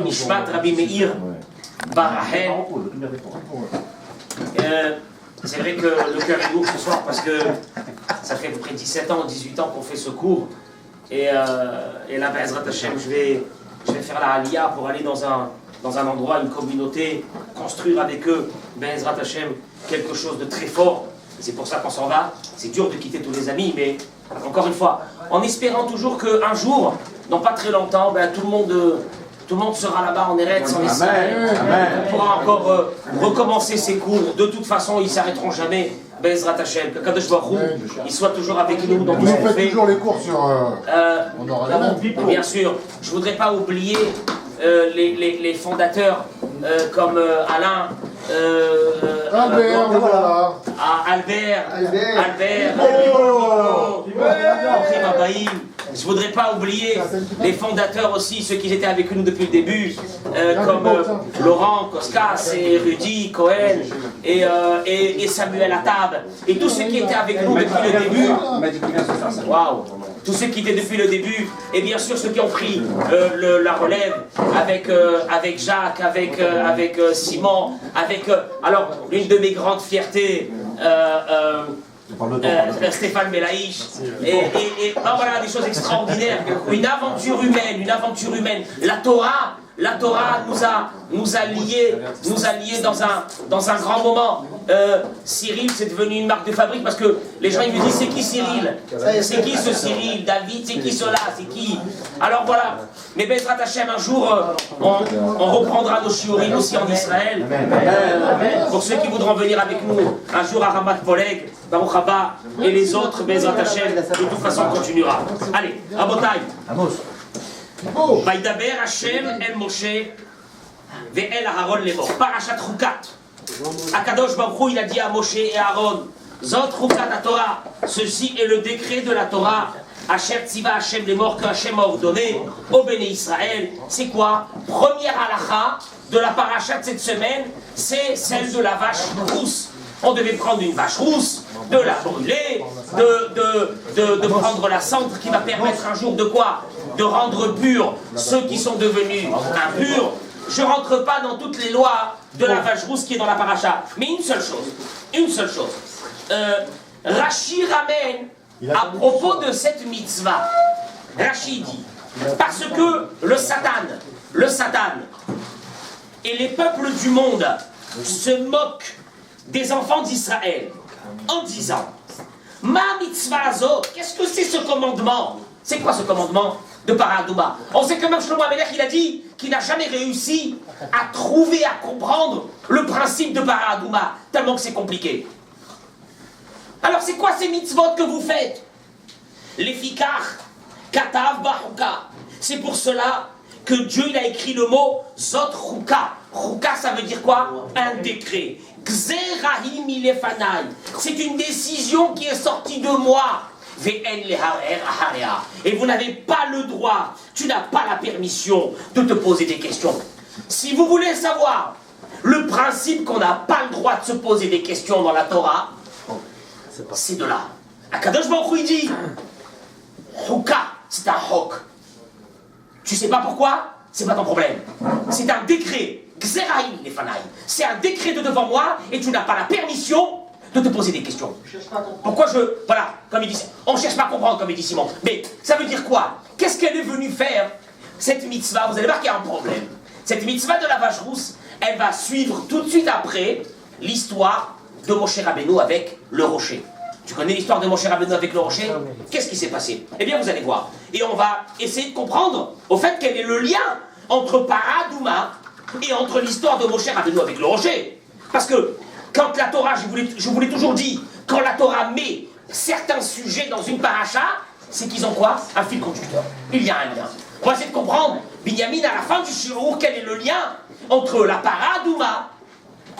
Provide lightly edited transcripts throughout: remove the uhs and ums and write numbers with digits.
Nishmat Rabbi Meir Barahen. C'est vrai que le cœur est lourd ce soir parce que ça fait à peu près 17 ans ou 18 ans qu'on fait ce cours. Et là, Be'ezrat Hashem, je vais faire la Aliyah pour aller dans un endroit, une communauté, construire avec eux, Be'ezrat Hashem, quelque chose de très fort. C'est pour ça qu'on s'en va. C'est dur de quitter tous les amis, mais encore une fois, en espérant toujours qu'un jour, dans pas très longtemps, tout le monde sera là-bas en Eretz, en Israël. On pourra encore recommencer ses cours. De toute façon, ils ne s'arrêteront jamais. Be'ezrat Hashem, que Kadosh Baruch Hu, il soit toujours avec nous dans tout ce qu'on fait. Toujours les cours sur... on aura la même. Bien sûr, je ne voudrais pas oublier les fondateurs comme Alain, Albert, voilà. Albert, je ne voudrais pas oublier les fondateurs aussi, ceux qui étaient avec nous depuis le début, comme Laurent, Koskas, et Rudy, Cohen, et Samuel Attab, et tous ceux qui étaient avec nous depuis le début. Waouh! Tous ceux qui étaient depuis le début, et bien sûr ceux qui ont pris la relève avec Jacques, avec Simon, avec alors l'une de mes grandes fiertés, Stéphane Belaïch, et voilà des choses extraordinaires, une aventure humaine. La Torah nous a liés dans un grand moment. Cyril, c'est devenu une marque de fabrique parce que les gens ils me disent c'est qui Cyril? C'est qui ce Cyril? David, c'est qui cela? C'est qui? Alors voilà. Mais Be'ezrat Hashem, un jour, on reprendra nos shiurim aussi en Israël. Pour ceux qui voudront venir avec nous un jour à Ramat Poleg, Baruch Haba, et les autres, Be'ezrat Hashem, de toute façon on continuera. Allez, Rabotai. Vaïdaber Hashem el Moshe ve'el Aaron lemor. Parashat Chukat. Akadosh Baruch Hu, il a dit à Moshe et Aaron, Zot Chukat la Torah. Ceci est le décret de la Torah. Asher Tziva Hashem lemor, que Hashem a ordonné au Béné Israël. C'est quoi? Première halakha de la parashat de cette semaine, c'est celle de la vache rousse. On devait prendre une vache rousse, de la brûler, de prendre la cendre qui va permettre un jour de quoi? De rendre purs ceux qui sont devenus impurs. Je ne rentre pas dans toutes les lois de la vache rousse qui est dans la paracha, mais une seule chose. Rashi ramène à propos de cette mitzvah. Rashi dit, parce que le Satan et les peuples du monde se moquent des enfants d'Israël en disant, ma mitzvah azot, qu'est-ce que c'est ce commandement? C'est quoi ce commandement de Paradouma? On sait que même Shlomo Amelech, il a dit qu'il n'a jamais réussi à trouver, à comprendre le principe de Paradouma, tellement que c'est compliqué. Alors c'est quoi ces mitzvot que vous faites? Les fikar, katav bahuka. C'est pour cela que Dieu il a écrit le mot zot chuka. Chuka, ça veut dire quoi? Un décret. Gzerahim ilefanai. C'est une décision qui est sortie de moi. Et vous n'avez pas le droit, tu n'as pas la permission de te poser des questions. Si vous voulez savoir le principe qu'on n'a pas le droit de se poser des questions dans la Torah, c'est de là. Akadosh Baruch Hu il dit, Chuka, c'est un hok. Tu sais pas pourquoi? C'est pas ton problème. C'est un décret. Gzeraim lefanai. C'est un décret de devant moi et tu n'as pas la permission de te poser des questions. Pourquoi voilà, comme il dit, on ne cherche pas à comprendre, comme il dit Simon. Mais ça veut dire quoi? Qu'est-ce qu'elle est venue faire, cette mitzvah? Vous allez voir qu'il y a un problème. Cette mitzvah de la vache rousse, elle va suivre tout de suite après l'histoire de Moshe Rabbeinu avec le rocher. Tu connais l'histoire de Moshe Rabbeinu avec le rocher? Qu'est-ce qui s'est passé? Eh bien, vous allez voir. Et on va essayer de comprendre au fait quel est le lien entre Paradouma et entre l'histoire de Moshe Rabbeinu avec le rocher. Parce que quand la Torah, je vous l'ai toujours dit, quand la Torah met certains sujets dans une paracha, c'est qu'ils ont quoi? Un fil conducteur. Il y a un lien. On va essayer de comprendre, Binyamin, à la fin du shiur, quel est le lien entre la Paradouma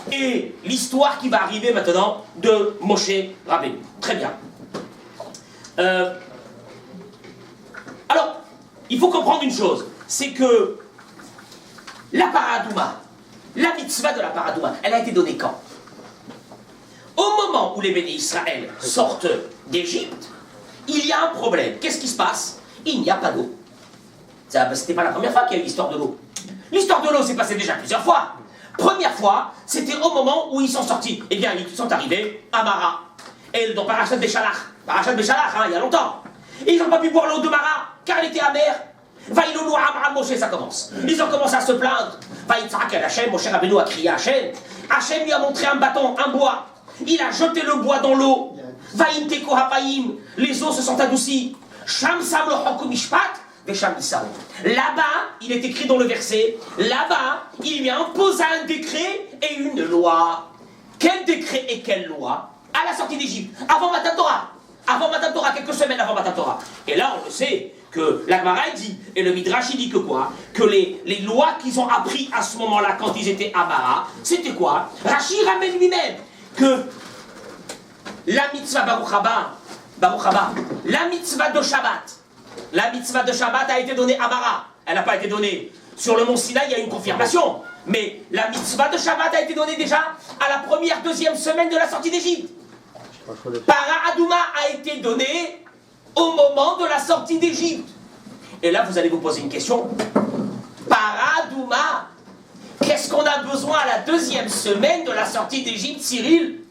et l'histoire qui va arriver maintenant de Moshe Rabbeinu. Très bien. Alors, il faut comprendre une chose, c'est que la Paradouma, la mitzvah de la Paradouma, elle a été donnée quand? Au moment où les bénis Israël sortent d'Égypte, il y a un problème. Qu'est-ce qui se passe? Il n'y a pas d'eau. C'était pas la première fois qu'il y a eu l'histoire de l'eau. L'histoire de l'eau s'est passée déjà plusieurs fois. Première fois, c'était au moment où ils sont sortis. Eh bien, ils sont arrivés à Mara. Et dans Parashat Béchalach, il y a longtemps. Et ils n'ont pas pu boire l'eau de Mara, car elle était amère. Vaïlonou Amram Moshe, ça commence. Ils ont commencé à se plaindre. Vaïtzrak el Hachem, Moshe Rabbeinu a crié à Hachem. Hachem lui a montré un bâton, un bois. Il a jeté le bois dans l'eau. Vaïm Teko Hapaim, les eaux se sont adoucies. Sham Sam lo Chok Mishpat, Vesham Isao. Là-bas, il est écrit dans le verset, là-bas, il lui a imposé un décret et une loi. Quel décret et quelle loi? À la sortie d'Égypte, avant Matan Torah. Avant Matan Torah, quelques semaines avant Matan Torah. Et là, on le sait, que la Gemara dit, et le Midrash il dit que quoi? Que les lois qu'ils ont appris à ce moment-là, quand ils étaient à Mara, c'était quoi? Rashi ramène lui-même que la mitzvah Baruch Haba, la mitzvah de Shabbat a été donnée à Mara. Elle n'a pas été donnée sur le mont Sinaï, il y a une confirmation. Mais la mitzvah de Shabbat a été donnée déjà à la première, deuxième semaine de la sortie d'Égypte. Para Adouma a été donnée au moment de la sortie d'Égypte. Et là, vous allez vous poser une question. Para Adouma, qu'est-ce qu'on a besoin à la deuxième semaine de la sortie d'Égypte, Cyril,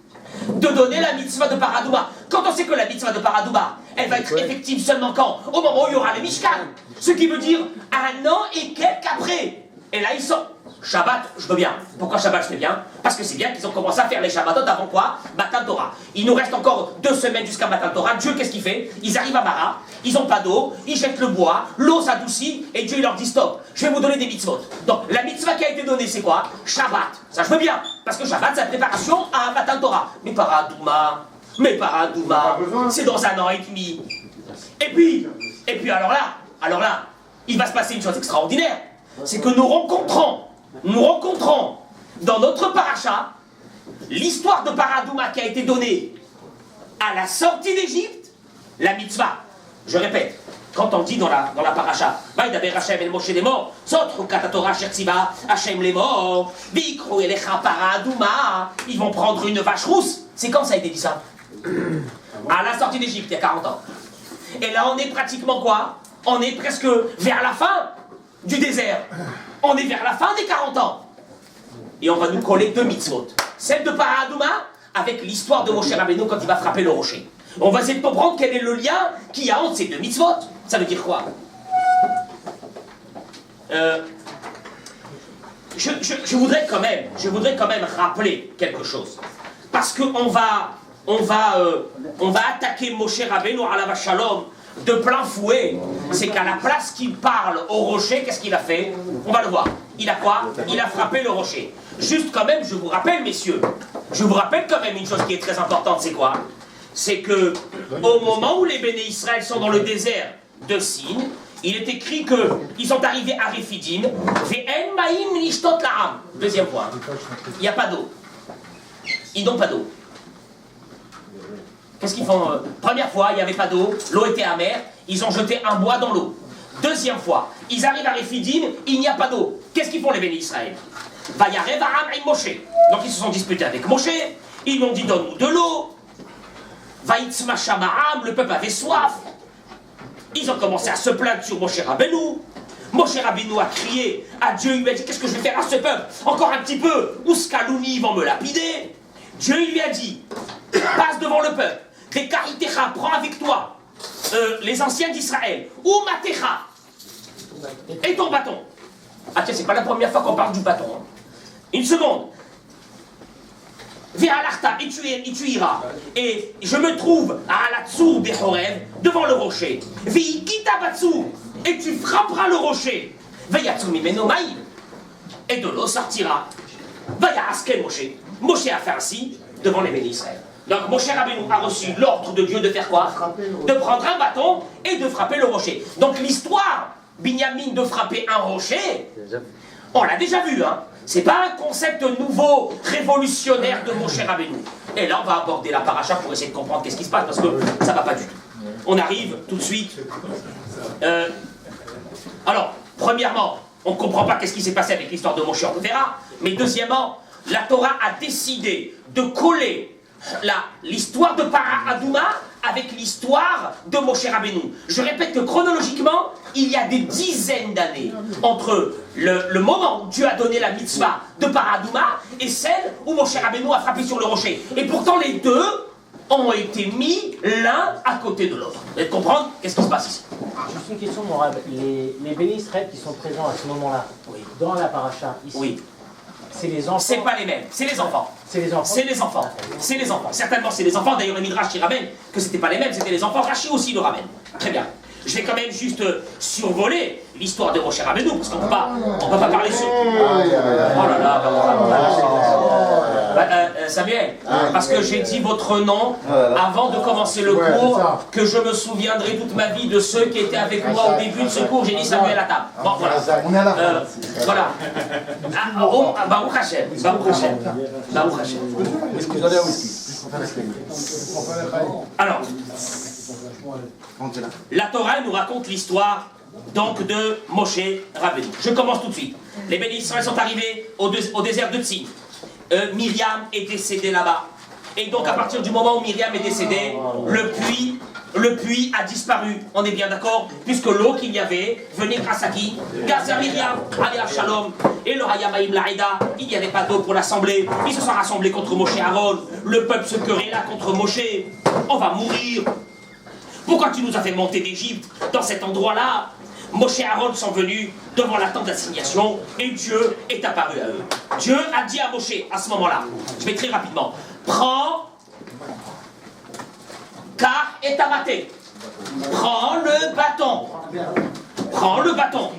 de donner la mitzvah de Para Adouma? Quand on sait que la mitzvah de Para Adouma, elle va être effective seulement quand? Au moment où il y aura les Mishkan. Ce qui veut dire un an et quelques après. Et là, ils sont... Shabbat, je veux bien. Pourquoi Shabbat, je fais bien? Parce que c'est bien qu'ils ont commencé à faire les Shabbatot avant quoi? Matan Torah. Il nous reste encore 2 semaines jusqu'à Matan Torah. Dieu, qu'est-ce qu'il fait? Ils arrivent à Mara, ils n'ont pas d'eau, ils jettent le bois, l'eau s'adoucit, et Dieu il leur dit stop, je vais vous donner des mitzvot. Donc, la mitzvah qui a été donnée, c'est quoi? Shabbat. Ça, je veux bien. Parce que Shabbat, c'est la préparation à Matan Torah. Mais Para Adouma, c'est dans un an et demi. Et puis alors là, il va se passer une chose extraordinaire. C'est que nous rencontrons dans notre paracha l'histoire de Para Adouma qui a été donnée à la sortie d'Égypte, la mitzvah. Je répète, quand on dit dans la paracha, Vaïdaber Hashem el Moshe les morts, Zot Katatora Shertziba, Hashem les morts, Vikro Elecha Para Adouma, ils vont prendre une vache rousse. C'est quand ça a été dit ça? À la sortie d'Égypte, il y a 40 ans. Et là, on est pratiquement quoi? On est presque vers la fin du désert. On est vers la fin des 40 ans. Et on va nous coller 2 mitzvot. Celle de Para Adouma avec l'histoire de Moshe Rabbeinu quand il va frapper le rocher. On va essayer de comprendre quel est le lien qu'il y a entre ces 2 mitzvot. Ça veut dire quoi? Je voudrais quand même rappeler quelque chose. Parce qu'on va attaquer Moshe Rabbeinu alav shalom de plein fouet. C'est qu'à la place qu'il parle au rocher, qu'est-ce qu'il a fait? On va le voir. Il a quoi? Il a frappé le rocher. Juste quand même, je vous rappelle, messieurs, quand même une chose qui est très importante, c'est quoi? C'est que au moment où les Béné Israël sont dans le désert de Sin, il est écrit qu'ils sont arrivés à Rephidim. Ve'en ma'im lishtot la'am. Deuxième point. Il n'y a pas d'eau. Ils n'ont pas d'eau. Qu'est-ce qu'ils font? Première fois, il n'y avait pas d'eau, l'eau était amère, ils ont jeté un bois dans l'eau. Deuxième fois, ils arrivent à Rephidim, il n'y a pas d'eau. Qu'est-ce qu'ils font les Béné Israël? Vayarev Aram et Moshe. Donc ils se sont disputés avec Moshe, ils lui ont dit donne-nous de l'eau. Vaïtzma Shamaram, le peuple avait soif. Ils ont commencé à se plaindre sur Moshe Rabbeinu. Moshe Rabbeinu a crié à Dieu, il lui a dit qu'est-ce que je vais faire à ce peuple? Encore un petit peu, Ouskalouni, ils vont me lapider. Dieu il lui a dit, passe devant le peuple. Tekaritecha, prends avec toi les anciens d'Israël. Ou Matecha. Et ton bâton. Ah tiens, c'est pas la première fois qu'on parle du bâton. Hein. Une seconde. Ve'alarta, et tu iras. Et je me trouve à Alatsur Bechorev, devant le rocher. Ve'ikita Batsur, et tu frapperas le rocher. Ve'yatsu mimeno ma'im, et de l'eau sortira. Va'ya'asken Moshe. Moshe a fait ainsi devant les Béné Israël. Donc Moshe Rabbeinu a reçu l'ordre de Dieu de faire quoi? De prendre un bâton et de frapper le rocher. Donc l'histoire, Binyamin, de frapper un rocher, on l'a déjà vu, hein. C'est pas un concept nouveau, révolutionnaire de Moshe Rabbeinu. Et là, on va aborder la paracha pour essayer de comprendre qu'est-ce qui se passe, parce que ça va pas du tout. On arrive tout de suite. Alors, premièrement, on ne comprend pas qu'est-ce qui s'est passé avec l'histoire de Moshe, on le verra. Mais deuxièmement, la Torah a décidé de coller l'histoire de Para Adouma avec l'histoire de Moshe Rabbeinu. Je répète que chronologiquement, il y a des dizaines d'années entre le moment où Dieu a donné la mitzvah de Paradouma et celle où Moshe Rabbeinu a frappé sur le rocher. Et pourtant les deux ont été mis l'un à côté de l'autre. Vous allez comprendre qu'est-ce qui se passe ici? Juste une question, mon Rab. Les bénis Israël qui sont présents à ce moment-là, dans la paracha, ici, oui. C'est les enfants. C'est pas les mêmes, c'est les enfants. C'est les enfants. C'est les enfants. C'est les enfants. Certainement, c'est les enfants. D'ailleurs, le Midrash qui ramène que c'était pas les mêmes, c'était les enfants. Rachi aussi le ramène. Très bien. Je vais quand même juste survoler l'histoire de Moshe Rabbeinu, parce qu'on ne peut pas parler sur. Oh là là, Samuel, parce que j'ai dit votre nom avant de commencer le cours, que je me souviendrai toute ma vie de ceux qui étaient avec moi au début de ce cours. J'ai dit Samuel à table. Bon, voilà. On est à la fin. Voilà. Baruch Hashem. Baruch Hashem. Baruch Hashem. Alors, la Torah nous raconte l'histoire donc de Moshe Rabbeinu. Je commence tout de suite. Les bénis Israël sont arrivés au désert de Tzin. Myriam est décédée là-bas. Et donc à partir du moment où Myriam est décédée, le puits a disparu. On est bien d'accord? Puisque l'eau qu'il y avait venait grâce à qui? Grâce à Myriam. Allez à Shalom. Et le Hayamaïm Laïda, il n'y avait pas d'eau pour l'assemblée. Ils se sont rassemblés contre Moshe Aaron. Le peuple se querella contre Moshe. On va mourir. Pourquoi tu nous as fait monter d'Égypte dans cet endroit-là? Moshe et Aaron sont venus devant la tente d'assignation et Dieu est apparu à eux. Dieu a dit à Moshe à ce moment-là, je vais très rapidement, prends car est amaté. Prends le bâton. Prends le bâton.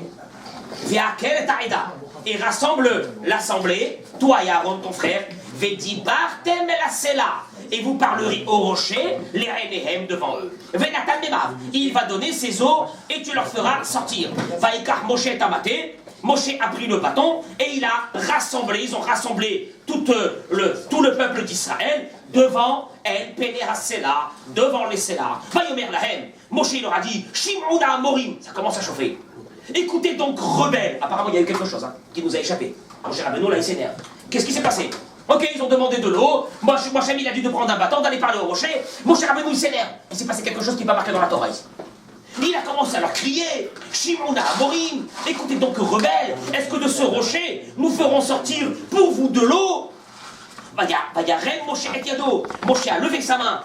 Et rassemble l'assemblée, toi et Aaron ton frère, et vous parlerez au rocher, les Renéhem devant eux. Il va donner ses eaux et tu leur feras sortir. Vaikar Moshe Tamaté, Moshe a pris le bâton et il a rassemblé, ils ont rassemblé tout le peuple d'Israël devant El Pénéra-Séla, devant les Séla. Vayomer Lahem, Moshe leur a dit, Shim'ouna Amorim, ça commence à chauffer. Écoutez donc, rebelles. Apparemment, il y a eu quelque chose qui nous a échappé. Moshe Rabbeinu, là, il s'énerve. Qu'est-ce qui s'est passé? Ok, ils ont demandé de l'eau. Moshe il a dit de prendre un bâton, d'aller parler au rocher. Moshe Rabbeinu, il s'énerve. Il s'est passé quelque chose qui n'est pas marqué dans la Torah ici. Il a commencé à leur crier, Shimona Amorim, écoutez donc, rebelles, est-ce que de ce rocher, nous ferons sortir pour vous de l'eau? Moshe a levé sa main,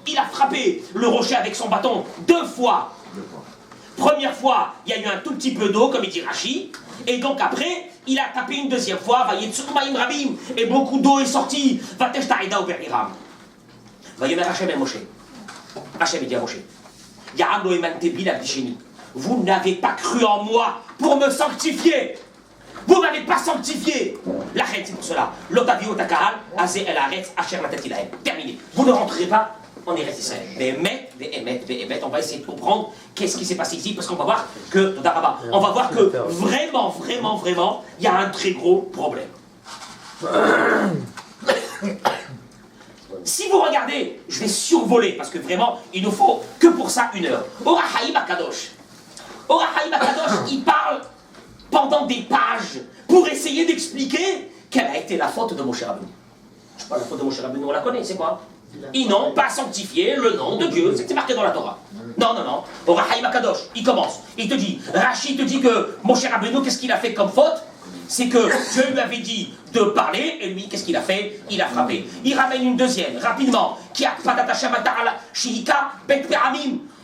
il a frappé le rocher avec son bâton 2 fois. Première fois, il y a eu un tout petit peu d'eau, comme il dit Rashi, et donc après, il a tapé une 2e fois, et beaucoup d'eau est sortie. Hachem dit à Moshe, vous n'avez pas cru en moi pour me sanctifier. Vous m'avez pas sanctifié. La reine, c'est pour cela. Terminé. Vous ne rentrerez pas en Eretz Israël. On va essayer de comprendre qu'est-ce qui s'est passé ici, parce qu'on va voir que, on va voir que vraiment, il y a un très gros problème. Si vous regardez, je vais survoler, parce que vraiment, il nous faut que pour ça 1 heure. Ora Haïm Akadosh, il parle pendant des pages pour essayer d'expliquer quelle a été la faute de Moshe Rabbeinu. Je sais pas, la faute de Moshe Rabbeinu, on la connaît, c'est quoi? Ils n'ont pas sanctifié le nom de Dieu, c'est marqué dans la Torah. Non. Ora Haïm Akadosh, il commence, il te dit, Rashi te dit que Moshe Rabbeinu, qu'est-ce qu'il a fait comme faute? C'est que Dieu lui avait dit de parler, et lui, qu'est-ce qu'il a fait? Il a frappé. Il ramène une 2e, rapidement.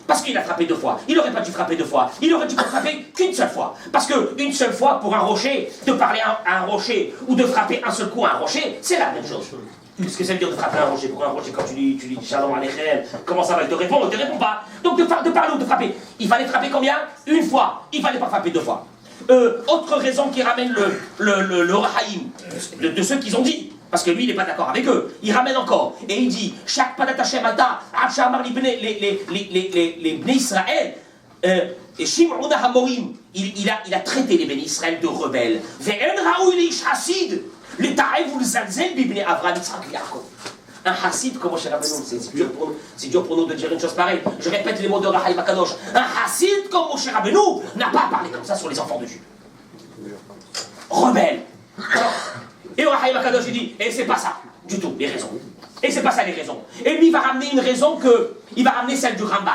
Parce qu'il a frappé 2 fois. Il n'aurait pas dû frapper 2 fois. Il aurait dû frapper qu'une seule fois. Parce qu'une seule fois, pour un rocher, de parler à un rocher, ou de frapper un seul coup à un rocher, c'est la même chose. Qu'est-ce que ça veut dire de frapper un rocher? Pour un rocher, quand tu dis Shalom Aleichem, comment ça va? Il te répond, il ne te répond pas. Donc de parler ou de frapper. Il fallait frapper combien? 1 fois. Il ne fallait pas frapper 2 fois. Autre raison qui ramène le Rahaïm, de ceux qu'ils ont dit, parce que lui il n'est pas d'accord avec eux, il ramène encore, et il dit, chaque padat Hashem Ata, les Bnei Israël, et Shim'ouna Hamorim, il a traité les Bnei Israël de rebelles. Ve'en raoui leish hasid, le ta'ev ou le zalzel bibnei Avraham Yitzhak Yaakov. Un hassid comme Moshe Rabbeinu, c'est dur pour nous de dire une chose pareille. Je répète les mots de Rahaïm Akadosh. Un hassid comme Moshe Rabbeinu n'a pas parlé comme ça sur les enfants de Dieu. Rebelle. Et Rahaïm Akadosh dit, et c'est pas ça du tout, les raisons. Et c'est pas ça les raisons. Et lui, il va ramener une raison il va ramener celle du Ramban.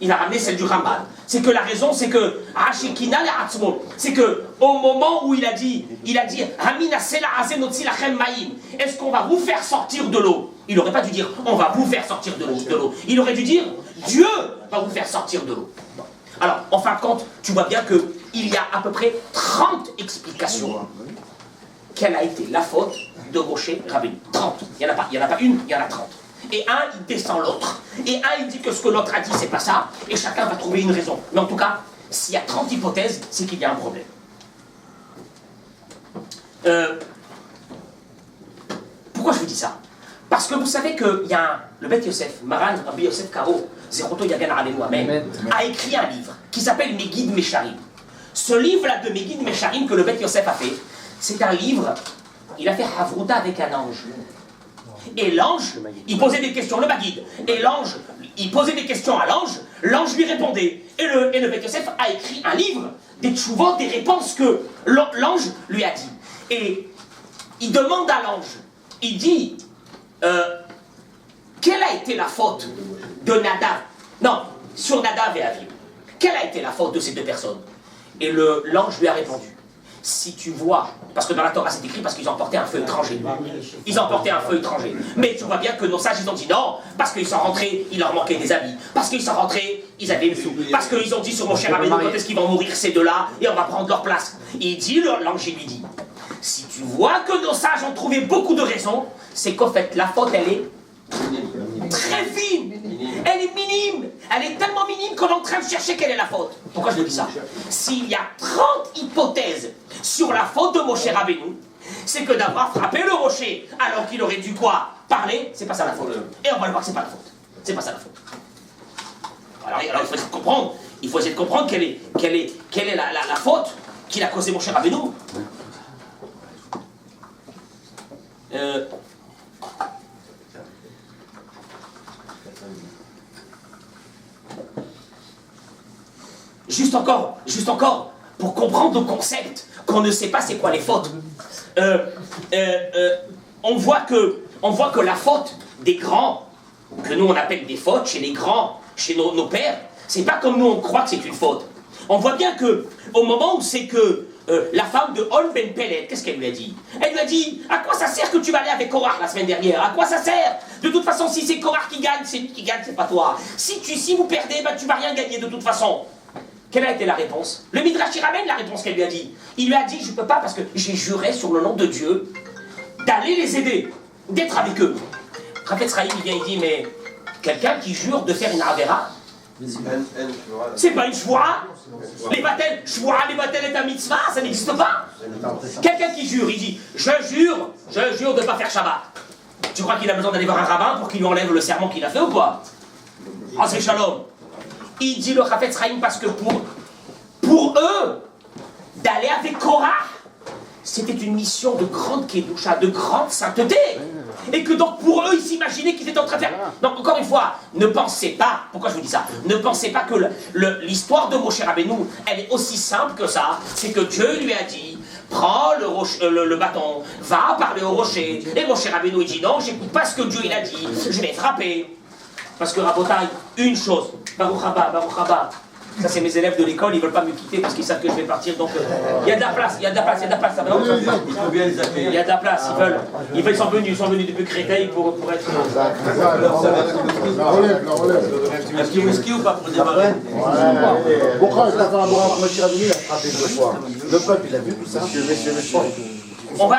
Il va ramener celle du Ramban. C'est que la raison, c'est que Hashikina le Atzmo, c'est que au moment où il a dit Hamina Sela Azenotzi Lachem Maïm, est-ce qu'on va vous faire sortir de l'eau? Il n'aurait pas dû dire on va vous faire sortir de l'eau. Il aurait dû dire Dieu va vous faire sortir de l'eau. Alors, en fin de compte, tu vois bien qu'il y a à peu près 30 explications. Quelle a été la faute de Moshe Rabbeinu? 30. Il n'y en a pas une, il y en a 30. Et un, il descend l'autre. Et un, il dit que ce que l'autre a dit, c'est pas ça. Et chacun va trouver une raison. Mais en tout cas, s'il y a 30 hypothèses, c'est qu'il y a un problème. Pourquoi je vous dis ça? Parce que vous savez qu'il y a le Beth Yosef, Maran Rabbi Yosef Karo, Zeroto Yagan Alenu Amen, a écrit un livre qui s'appelle Megid Mesharim. Ce livre-là de Megid Mesharim que le Beth Yosef a fait, c'est un livre, il a fait Havruta avec un ange. Et l'ange, il posait des questions, le Magid. Et l'ange, il posait des questions à l'ange lui répondait. Et le Beth Yosef a écrit un livre, des tchouvot, des réponses que l'ange lui a dit. Et il demande à l'ange, il dit, quelle a été la faute de Nadav? Non, sur Nadav et Aviv. Quelle a été la faute de ces deux personnes? Et l'ange lui a répondu, si tu vois, parce que dans la Torah c'est écrit parce qu'ils ont porté un feu étranger. Ils ont porté un feu étranger. Mais tu vois bien que nos sages ils ont dit non, parce qu'ils sont rentrés, il leur manquait des habits. Parce qu'ils sont rentrés, ils avaient une soupe. Parce qu'ils ont dit sur mon cher Rabbeinu, quand est-ce qu'ils vont mourir ces deux-là, et on va prendre leur place. Il dit, l'ange lui dit, si tu vois que nos sages ont trouvé beaucoup de raisons, c'est qu'en fait la faute elle est très fine. Elle est minime. Elle est tellement minime qu'on est en train de chercher quelle est la faute. Pourquoi je vous dis ça? S'il y a 30 hypothèses sur la faute de Moshe Rabbeinu, c'est que d'avoir frappé le rocher alors qu'il aurait dû quoi? Parler, c'est pas ça la faute. Et on va le voir que c'est pas la faute. C'est pas ça la faute. Alors il faut essayer de comprendre. Il faut essayer de comprendre quelle est la faute qu'il a causé Moshe Rabbeinu. Juste encore, pour comprendre le concept, qu'on ne sait pas c'est quoi les fautes. On voit que la faute des grands, que nous on appelle des fautes chez les grands, chez nos pères, c'est pas comme nous on croit que c'est une faute. On voit bien que au moment où c'est que la femme de Hol Ben Pellet, qu'est-ce qu'elle lui a dit? Elle lui a dit, à quoi ça sert que tu vas aller avec Korach la semaine dernière? À quoi ça sert? De toute façon, si c'est Korach qui gagne, c'est lui qui gagne, c'est pas toi. Si vous perdez, ben, tu vas rien gagner de toute façon. Quelle a été la réponse? Le Midrash il ramène la réponse qu'elle lui a dit. Il lui a dit, je peux pas parce que j'ai juré sur le nom de Dieu d'aller les aider, d'être avec eux. Rafet Sraïm, il vient, il dit, mais quelqu'un qui jure de faire une avera, c'est pas une shvoura. Les batel est un mitzvah, ça n'existe pas. Quelqu'un qui jure, il dit, je jure de ne pas faire Shabbat. Tu crois qu'il a besoin d'aller voir un rabbin pour qu'il lui enlève le serment qu'il a fait ou quoi? Oh, c'est shalom. Il dit le Chafetz Chaim parce que pour eux, d'aller avec Korah, c'était une mission de grande kedusha, de grande sainteté. Et que donc pour eux, ils s'imaginaient qu'ils étaient en train de faire... Donc encore une fois, ne pensez pas, pourquoi je vous dis ça? Ne pensez pas que l'histoire de Moshe Rabbeinu, elle est aussi simple que ça. C'est que Dieu lui a dit, prends le bâton, va parler au rocher. Et Moshe Rabbeinu il dit non, j'écoute pas ce que Dieu il a dit, je vais frapper. Parce que Rabotai, une chose, Baruch Haba, ça c'est mes élèves de l'école, ils veulent pas me quitter parce qu'ils savent que je vais partir, donc il y a de la place, ça va. Il faut bien les appeler. Il y a de la place, ils sont venus depuis Créteil pour être... Un petit whisky ou pas pour démarrer? Pourquoi je l'ai fait un bras Moshe Rabbeinu, il a frappé 2 fois. Le peuple, il a vu tout ça. On va...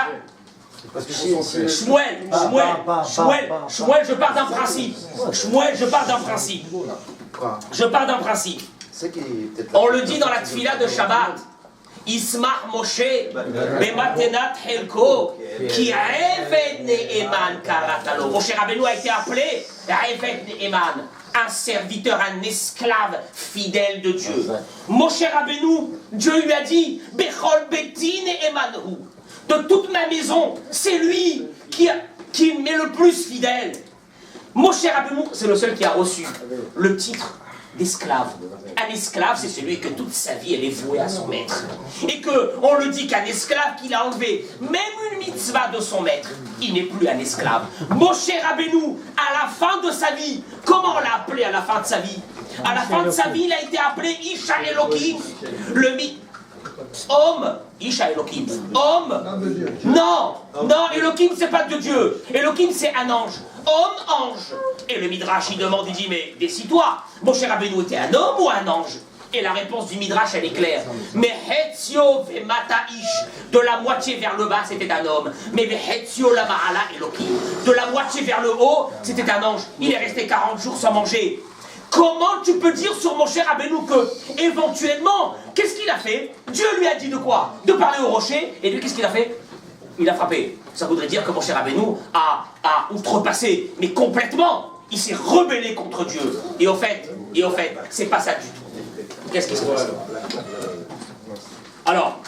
Shmuel, je pars d'un principe. On le dit dans la tfila de Shabbat. Ismach Moshe bematenat helko ki Eved Ne'eman karatalo. Moshe Rabbeinu a été appelé Eved Ne'eman, un serviteur, un esclave fidèle de Dieu. Moshe Rabbeinu, Dieu lui a dit Bechol beti Ne'emanhu. De toute ma maison, c'est lui qui m'est le plus fidèle. Moshe Rabbeinu, c'est le seul qui a reçu le titre d'esclave. Un esclave, c'est celui que toute sa vie, elle est vouée à son maître. Et qu'on le dit qu'un esclave qu'il a enlevé, même une mitzvah de son maître, il n'est plus un esclave. Moshe Rabbeinu, à la fin de sa vie, comment on l'a appelé à la fin de sa vie? À la fin de sa vie, il a été appelé Isha Elohim, le mythe. Homme, Isha Elohim, homme, non, Elohim c'est pas de Dieu, Elohim c'est un ange, homme, ange. Et le Midrash il demande, il dit mais décide-toi, Moshe Rabbeinu était un homme ou un ange? Et la réponse du Midrash elle est claire, mais Hetzio Vemata Ish, de la moitié vers le bas c'était un homme, mais Hetzio Lamaala Elohim, de la moitié vers le haut c'était un ange. Il est resté 40 jours sans manger. Comment tu peux dire sur Moshe Rabbeinu que, éventuellement, qu'est-ce qu'il a fait? Dieu lui a dit de quoi? De parler au rocher, et lui, qu'est-ce qu'il a fait? Il a frappé. Ça voudrait dire que Moshe Rabbeinu a outrepassé, mais complètement. Il s'est rebellé contre Dieu. Et au fait, c'est pas ça du tout. Qu'est-ce qui se passe? Alors,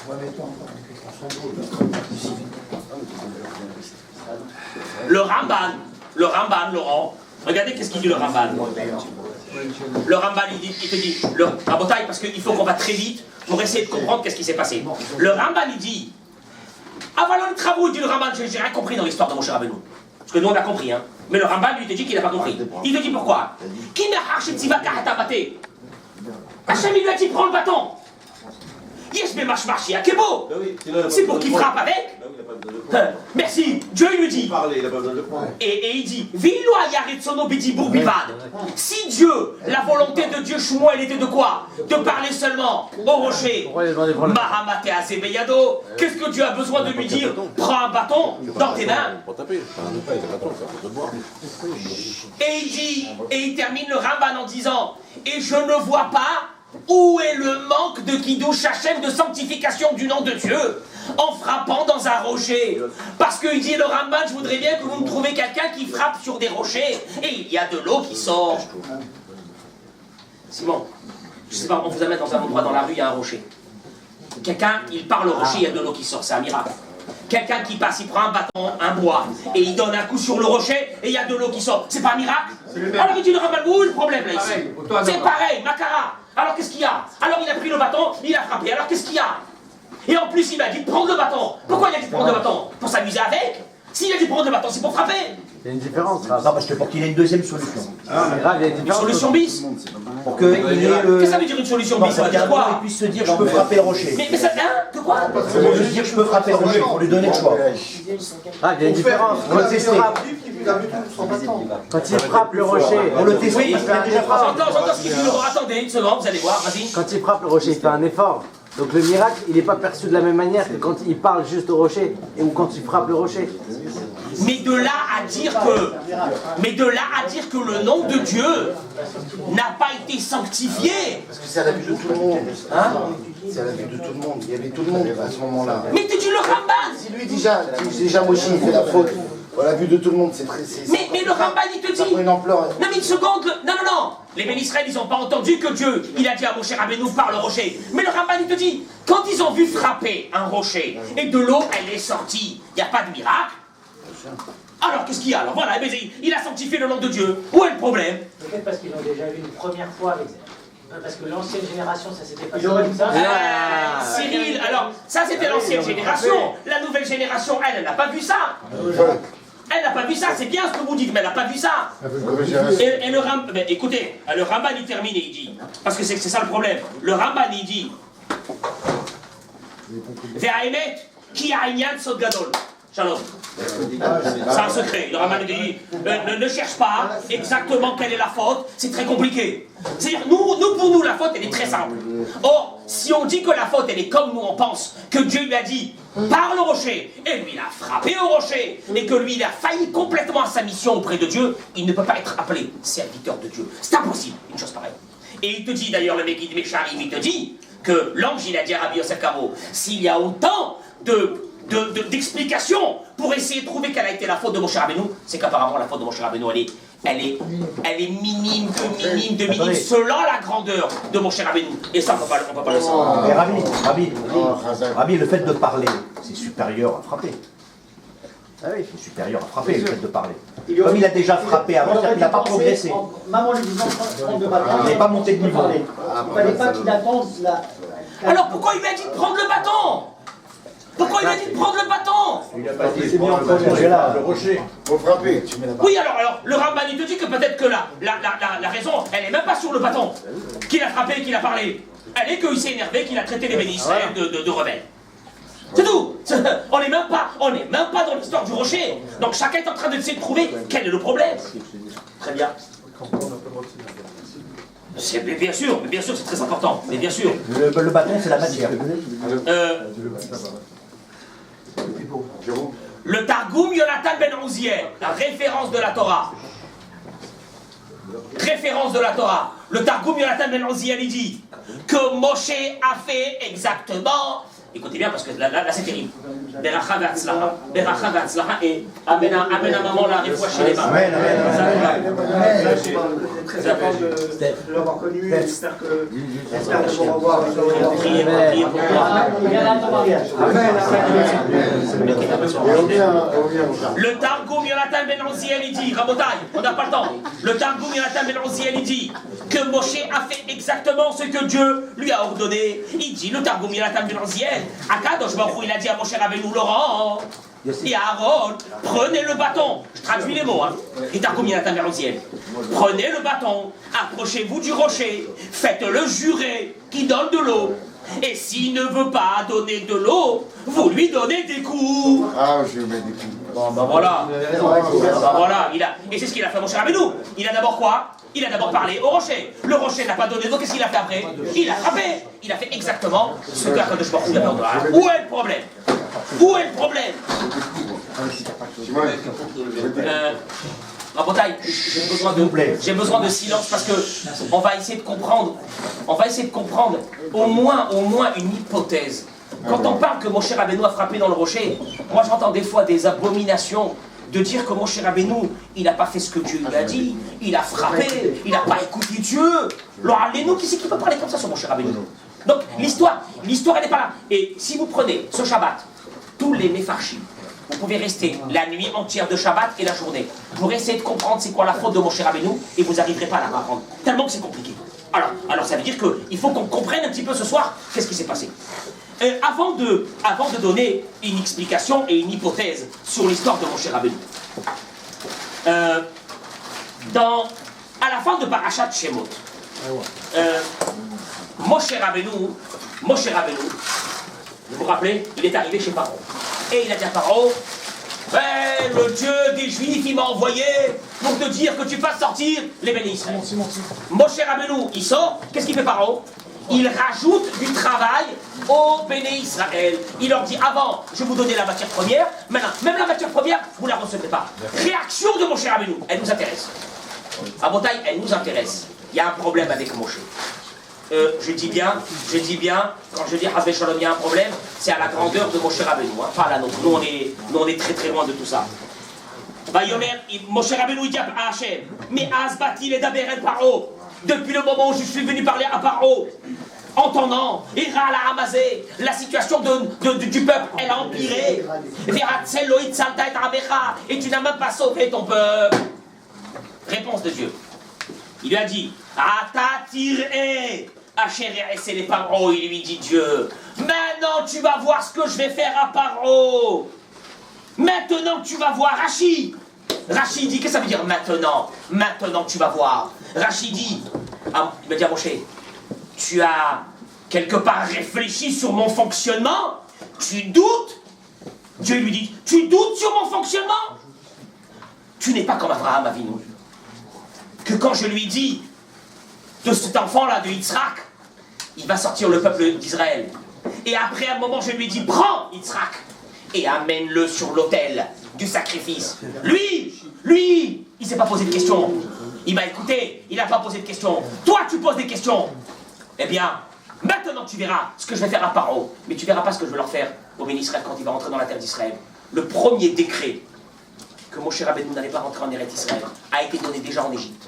le Ramban, Laurent, regardez qu'est-ce qu'il dit le Ramban. Le Ramban, il te dit, à Botaï, parce qu'il faut qu'on va très vite pour essayer de comprendre qu'est-ce qui s'est passé. Le Ramban, il dit, Avalon Travaux, il dit le Ramban, j'ai rien compris dans l'histoire de Moshe Rabbeinu. Parce que nous, on a compris, hein. Mais le Ramban, lui, il te dit qu'il n'a pas compris. Il te dit pourquoi? Hachem, il lui a dit, prends le bâton. Yes, mais marche, Akebo. C'est pour qu'il frappe avec. Merci. Dieu lui dit. Et il dit, si Dieu, la volonté de Dieu, Shmuel, elle était de quoi? De parler seulement au rocher. Qu'est-ce que Dieu a besoin de lui dire? Prends un bâton dans tes mains. Et il dit, et il termine le Ramban en disant, et je ne vois pas où est le manque de Kiddush Hashem, de sanctification du nom de Dieu, en frappant dans un rocher. Parce qu'il dit le Ramban, je voudrais bien que vous me trouviez quelqu'un qui frappe sur des rochers, et il y a de l'eau qui sort. Simon, je sais pas, on vous amène dans un endroit dans la rue, il y a un rocher. Quelqu'un, il parle au rocher, il y a de l'eau qui sort, c'est un miracle. Quelqu'un qui passe, il prend un bâton, un bois, et il donne un coup sur le rocher, et il y a de l'eau qui sort. C'est pas un miracle? Alors il dit le Ramban, où est le problème là ici? C'est pareil, Makara. Alors qu'est-ce qu'il y a? Alors il a pris le bâton, il a frappé, alors qu'est-ce qu'il y a? Et en plus il m'a dit de prendre le bâton. Pourquoi il a dit de prendre le bâton? Pour s'amuser avec? S'il a dit de prendre le bâton, c'est pour frapper. Il y a une différence. Non, parce que pour qu'il ait une deuxième solution. Une solution bis? Pour qu'il ait le... Qu'est-ce que ça veut dire une solution bis? Ça veut dire quoi? Il puisse se dire je peux frapper le rocher. Mais ça, hein? Que quoi? Il veut juste dire je peux frapper le rocher pour lui donner le choix. Ah, il y a une différence. Quand il frappe le rocher, on le teste. Oui, j'entends ce qu'il dit. Attendez une seconde, vous allez voir, vas-y. Quand il frappe le rocher, il fait un effort. Donc le miracle, il n'est pas perçu de la même manière que quand il parle juste au rocher ou quand il frappe le rocher. Mais de là à dire que le nom de Dieu n'a pas été sanctifié. Parce que c'est à la vue de tout le monde. Hein? C'est à la vue de tout le monde. Il y avait tout le monde à ce moment-là. Mais tu dis le Ramban. Si lui déjà Moshe il fait la faute. À la vue de tout le monde, c'est très... Mais le Ramban, il te dit... une ampleur... Non, mais une seconde... Non. Les Bénis Israël, ils n'ont pas entendu que Dieu, il a dit à Moshe Rabbeinu par le rocher. Mais le Ramban, il te dit, quand ils ont vu frapper un rocher et de l'eau, elle est sortie, il n'y a pas de miracle. Alors, qu'est-ce qu'il y a? Alors voilà, il a sanctifié le nom de Dieu. Où est le problème? Peut-être parce qu'ils l'ont déjà vu une première fois avec... Parce que l'ancienne génération, ça s'était passé comme ça. Cyril, alors, ça c'était l'ancienne génération. La nouvelle génération, elle n'a pas vu ça. Elle n'a pas vu ça, c'est bien ce que vous dites, mais elle n'a pas vu ça. Et le Ramban, écoutez, le Ramban il termine et il dit, parce que c'est ça le problème, le Ramban il dit, Ve'aemet ki ha'inyan sod gadol. Shalom. C'est un secret. Le Ramban dit, ne cherche pas exactement quelle est la faute, c'est très compliqué. C'est-à-dire, pour nous, la faute, elle est très simple. Or, si on dit que la faute, elle est comme nous, on pense que Dieu lui a dit, parle au rocher, et lui, il a frappé au rocher, et que lui, il a failli complètement à sa mission auprès de Dieu, il ne peut pas être appelé serviteur de Dieu. C'est impossible, une chose pareille. Et il te dit, d'ailleurs, le Megid Mesharim, il te dit que l'ange, il a dit à Rabbi Yosef Karo, s'il y a autant d'explications pour essayer de trouver quelle a été la faute de Moshe Rabbeinu, c'est qu'apparemment la faute de Moshe Rabbeinu, elle est minime de minime selon la grandeur de Moshe Rabbeinu. Et ça, on peut pas le savoir. Mais Rabbi, le fait de parler, c'est supérieur à frapper. C'est supérieur à frapper, le fait de parler. Comme il a déjà frappé avant, c'est-à-dire qu'il n'a pas progressé. Maman lui disant prendre le bâton. Il n'est pas monté de niveau. Il ne fallait pas qu'il attende la... Alors pourquoi il m'a dit de prendre le bâton? Pourquoi il m'a dit de prendre le bâton? Il a pas dit, mis en premier là, le rocher. Faut frapper. Oui, alors le Ramban il te dit que peut-être que la raison, elle n'est même pas sur le bâton. Qu'il a frappé, qu'il a parlé. Elle est qu'il s'est énervé, qu'il a traité les bénis Israël de rebelles. C'est tout. On n'est même pas dans l'histoire du rocher. Donc chacun est en train d'essayer de trouver quel est le problème. Très bien. Bien sûr, c'est très important. Mais bien sûr. Le bâton, c'est la matière. Le Targum Yonatan ben Ouziel, la référence de la Torah. Référence de la Torah. Le Targum Yonatan ben Ouziel, il dit que Moshe a fait exactement. Écoutez bien parce que là c'est terrible. Beracha ve'atzlacha. Beracha ve'atzlacha et amen à maman la réfouach chez les mains. Amen. De l'avoir connu, j'espère de vous revoir. Priez pour moi. Le Targum Yonatan ben Ouziel, il dit, Rabotai, on n'a pas le temps. Le Targum Yonatan ben Ouziel, il dit que Moshe a fait exactement ce que Dieu lui a ordonné. Il dit, le Targum Yonatan ben Ouziel, Akadosh Baruch Hu, il a dit à Moshe Rabbeinu, Laurent et à Aaron, prenez le bâton. Je traduis les mots, hein. Et Targum Yonatan ben Ouziel. Prenez le bâton, approchez-vous du rocher, faites-le jurer qu'il donne de l'eau. Et s'il ne veut pas donner de l'eau, vous lui donnez des coups. Ah, je mets des coups. Bon, ben voilà. Et c'est ce qu'il a fait, Moshe Rabbeinu. Il a d'abord quoi? Il a d'abord parlé au rocher. Le rocher n'a pas donné d'eau, qu'est-ce qu'il a fait après? Il a frappé. Il a fait exactement ce qu'Akadosh Baruch Hu a ordonné. Où est le problème? Où est le problème? Rabotai, j'ai besoin de silence parce que on va essayer de comprendre. On va essayer de comprendre au moins une hypothèse. Quand on parle que Moshe Rabbeinu a frappé dans le rocher, moi j'entends des fois des abominations de dire que Moshe Rabbeinu, il n'a pas fait ce que Dieu lui a dit, il a frappé, il n'a pas écouté Dieu. Alors allez-nous, qui c'est qui peut parler comme ça sur Moshe Rabbeinu? Donc l'histoire elle n'est pas là. Et si vous prenez ce Shabbat, tous les Mefarshim, vous pouvez rester la nuit entière de Shabbat et la journée pour essayer de comprendre c'est quoi la faute de Moshe Rabbeinu et vous n'arriverez pas à la comprendre. Tellement que c'est compliqué. Alors ça veut dire qu'il faut qu'on comprenne un petit peu ce soir qu'est-ce qui s'est passé. Avant de donner une explication et une hypothèse sur l'histoire de Moshe Rabbeinu, à la fin de Parashat Shemot, Moshe Rabbeinu, vous vous rappelez, il est arrivé chez Pharaon. Et il a dit à Pharaon, le Dieu des Juifs, il m'a envoyé pour te dire que tu fasses sortir les bénis Israël. Moshe Rabbeinu, il sort, qu'est-ce qu'il fait Pharaon? Il rajoute du travail aux bénis Israël. Il leur dit, avant, je vous donnais la matière première, maintenant, même la matière première, vous ne la recevrez pas. Réaction de Moshe Rabbeinu, elle nous intéresse. À Botaï, elle nous intéresse. Il y a un problème avec Moshe. Je dis bien, quand je dis Hasbe Shalom, il y a un problème, c'est à la grandeur de Moshe Rabbeinu, hein, pas à la nôtre. Nous, on est très très loin de tout ça. Moshe Rabbeinu, il dit à Hachem, mais Asbati les Daber el Paro, depuis le moment où je suis venu parler à Paro, entendant, Ira la Hamazé, la situation du peuple, elle a empiré. Et tu n'as même pas sauvé ton peuple. Réponse de Dieu. Il lui a dit, c'est les Paro, il lui dit Dieu. Maintenant tu vas voir ce que je vais faire à Paro. Maintenant tu vas voir. Rachid dit, qu'est-ce que ça veut dire maintenant? Maintenant tu vas voir. Rachid dit, il m'a dit à Moshe, tu as quelque part réfléchi sur mon fonctionnement? Tu doutes? Dieu lui dit, tu doutes sur mon fonctionnement? Tu n'es pas comme Abraham Avinu. Que quand je lui dis de cet enfant-là, de Yitzhak, il va sortir le peuple d'Israël. Et après un moment, je lui dis, prends Yitzhak et amène-le sur l'autel du sacrifice. Lui, il ne s'est pas posé de questions. Il m'a écouté, il n'a pas posé de questions. Toi, tu poses des questions. Eh bien, maintenant tu verras ce que je vais faire à Paro. Mais tu verras pas ce que je vais leur faire au béni Israël quand il va rentrer dans la terre d'Israël. Le premier décret que Moshe Rabbeinu n'allait pas rentrer en Eretz Israël a été donné déjà en Égypte.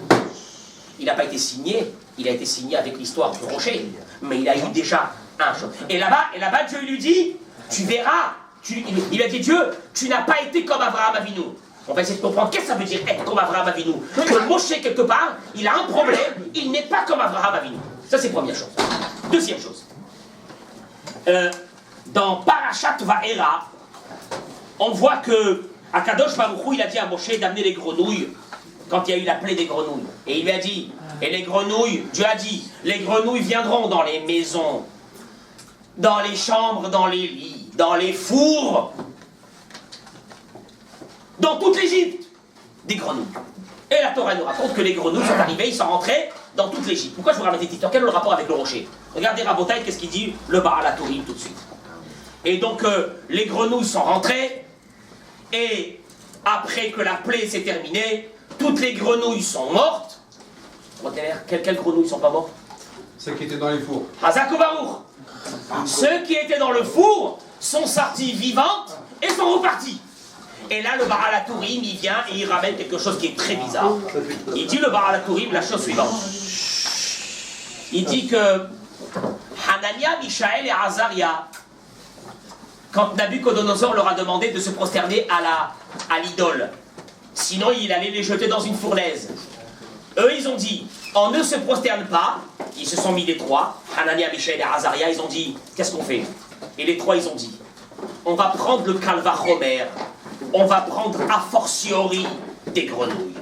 Il n'a pas été signé, il a été signé avec l'histoire du rocher, mais il a eu déjà un chose. Et là-bas, Dieu lui dit, tu verras il a dit Dieu, tu n'as pas été comme Abraham Avinu. On va essayer de comprendre qu'est-ce que ça veut dire être comme Abraham Avinu. Que Moshe, quelque part, il a un problème, il n'est pas comme Abraham Avinu. Ça, c'est première chose. Deuxième chose. Dans Parashat Va'era, on voit que Akadosh Baruch Hu, il a dit à Moshe d'amener les grenouilles quand il y a eu la plaie des grenouilles. Et il lui a dit, et les grenouilles, Dieu a dit, les grenouilles viendront dans les maisons, dans les chambres, dans les lits, dans les fours, dans toute l'Égypte, des grenouilles. Et la Torah nous raconte que les grenouilles sont arrivées, ils sont rentrés dans toute l'Égypte. Pourquoi je vous ramène cette histoire? Quel est le rapport avec le rocher? Regardez Rabotai, qu'est-ce qu'il dit le Baal HaTurim tout de suite. Et donc les grenouilles sont rentrées, et après que la plaie s'est terminée, toutes les grenouilles sont mortes. Quelles grenouilles ne sont pas mortes? Ceux qui étaient dans les fours. Hazak Baruch. Ceux qui étaient dans le four sont sortis vivantes et sont repartis. Et là, le Baal HaTurim, il vient et il ramène quelque chose qui est très bizarre. Il dit, le Baal HaTurim, la chose suivante. Il dit que Hanania, Mishaël et Azaria, quand Nabucodonosor leur a demandé de se prosterner à l'idole, sinon il allait les jeter dans une fournaise. Eux, ils ont dit, on ne se prosterne pas. Ils se sont mis les trois, Hanania, Mishaël et Azaria, ils ont dit, qu'est-ce qu'on fait? Et les trois, ils ont dit, on va prendre le Kalvachomer, on va prendre a fortiori des grenouilles.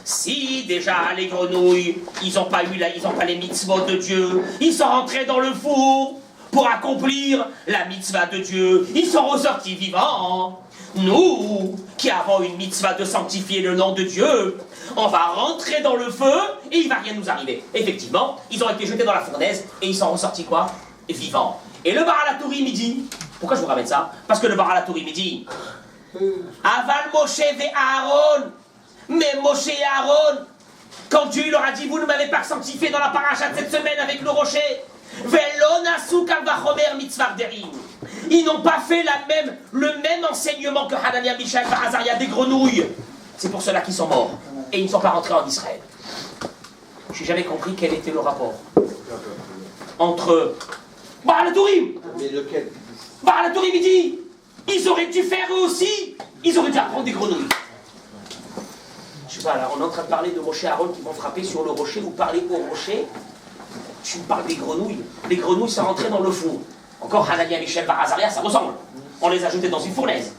Si déjà les grenouilles, ils n'ont pas les mitzvot de Dieu, ils sont rentrés dans le four pour accomplir la mitzvah de Dieu, ils sont ressortis vivants. Nous, qui avons une mitzvah de sanctifier le nom de Dieu, on va rentrer dans le feu et il ne va rien nous arriver. Effectivement, ils ont été jetés dans la fournaise et ils sont ressortis quoi? Vivants. Et le Baal HaTurim, il dit, pourquoi je vous ramène ça? Parce que le Baal HaTurim, il dit, Aval Moshe ve Aaron, mais Moshe et Aaron, quand Dieu leur a dit, vous ne m'avez pas sanctifié dans la paracha de cette semaine avec le rocher, Velo nasu kal vachomer mitzvah derim. Ils n'ont pas fait le même enseignement que Hanania, Mishaël et Azaria des grenouilles. C'est pour cela qu'ils sont morts. Et ils ne sont pas rentrés en Israël. Je n'ai jamais compris quel était le rapport entre Baal HaTurim. Mais lequel? Baal HaTurim, il dit, ils auraient dû faire eux aussi, ils auraient dû apprendre des grenouilles. Je sais pas, là, on est en train de parler de Moshe et Aaron qui vont frapper sur le rocher, vous parlez au rocher, tu me parles des grenouilles. Les grenouilles sont rentrées dans le four. Encore Hanania, Mishaël et Azaria, ça ressemble. On les a jetés dans une fournaise.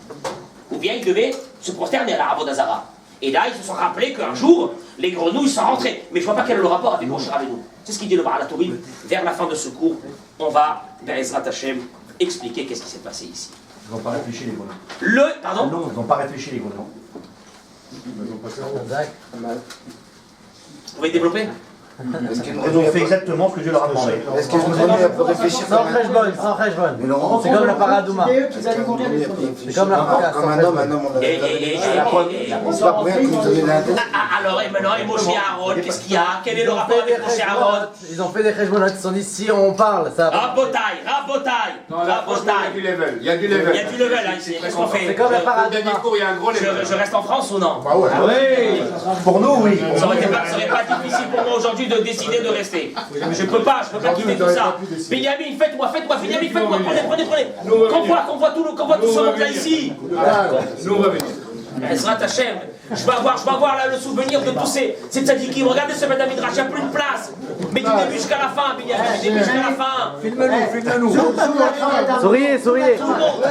Ou bien ils devaient se prosterner à la Avodah-Zara. Et là, ils se sont rappelés qu'un jour, les grenouilles sont rentrées. Mais je ne vois pas quel est le rapport avec Moshe Rabbeinu. C'est ce qu'il dit le Baal HaTurim. Vers la fin de ce cours, on va, Be'ezrat Hashem, expliquer qu'est-ce qui s'est passé ici. Ils n'ont pas réfléchi les grenouilles. Pardon? Non, ils n'ont pas réfléchi les grenouilles. Vous pouvez développer? Ils ont fait exactement ce que Dieu leur a demandé. Est-ce qu'ils ont donné pour réfléchir Sans Cheshbon. C'est comme la paradouma. C'est comme la comme un homme, on a. C'est pas pour rien qu'ils nous donnaient l'indice. Alors, et maintenant, et Moshe et Aaron, qu'est-ce qu'il y a? Quel est le rapport avec Moshe et Aaron? Ils ont fait des Cheshbonot, ils se sont dit si on parle, ça va. Rabotai. Il y a du level. Il y a du level là ici. Qu'est-ce qu'on fait? C'est comme la Au dernier paradouma. cours, il y a un gros level. Je reste en France ou non? Bah ouais. Pour nous, oui. Ça aurait pas difficile pour moi aujourd'hui de décider de rester. Je peux pas quitter tout ça. Benjamin, faites-moi, Benjamin, faites-moi, prenez. Qu'on voit tout ce monde là ici. Nous, on va venir. Ezrat Hashem, je vais avoir là le souvenir de tous ces tzadikim. Regardez ce Beth Midrash, il n'y a plus de place. Mais du début jusqu'à la fin, Benjamin, du début jusqu'à la fin. Filme-nous. Souriez. Tout le monde.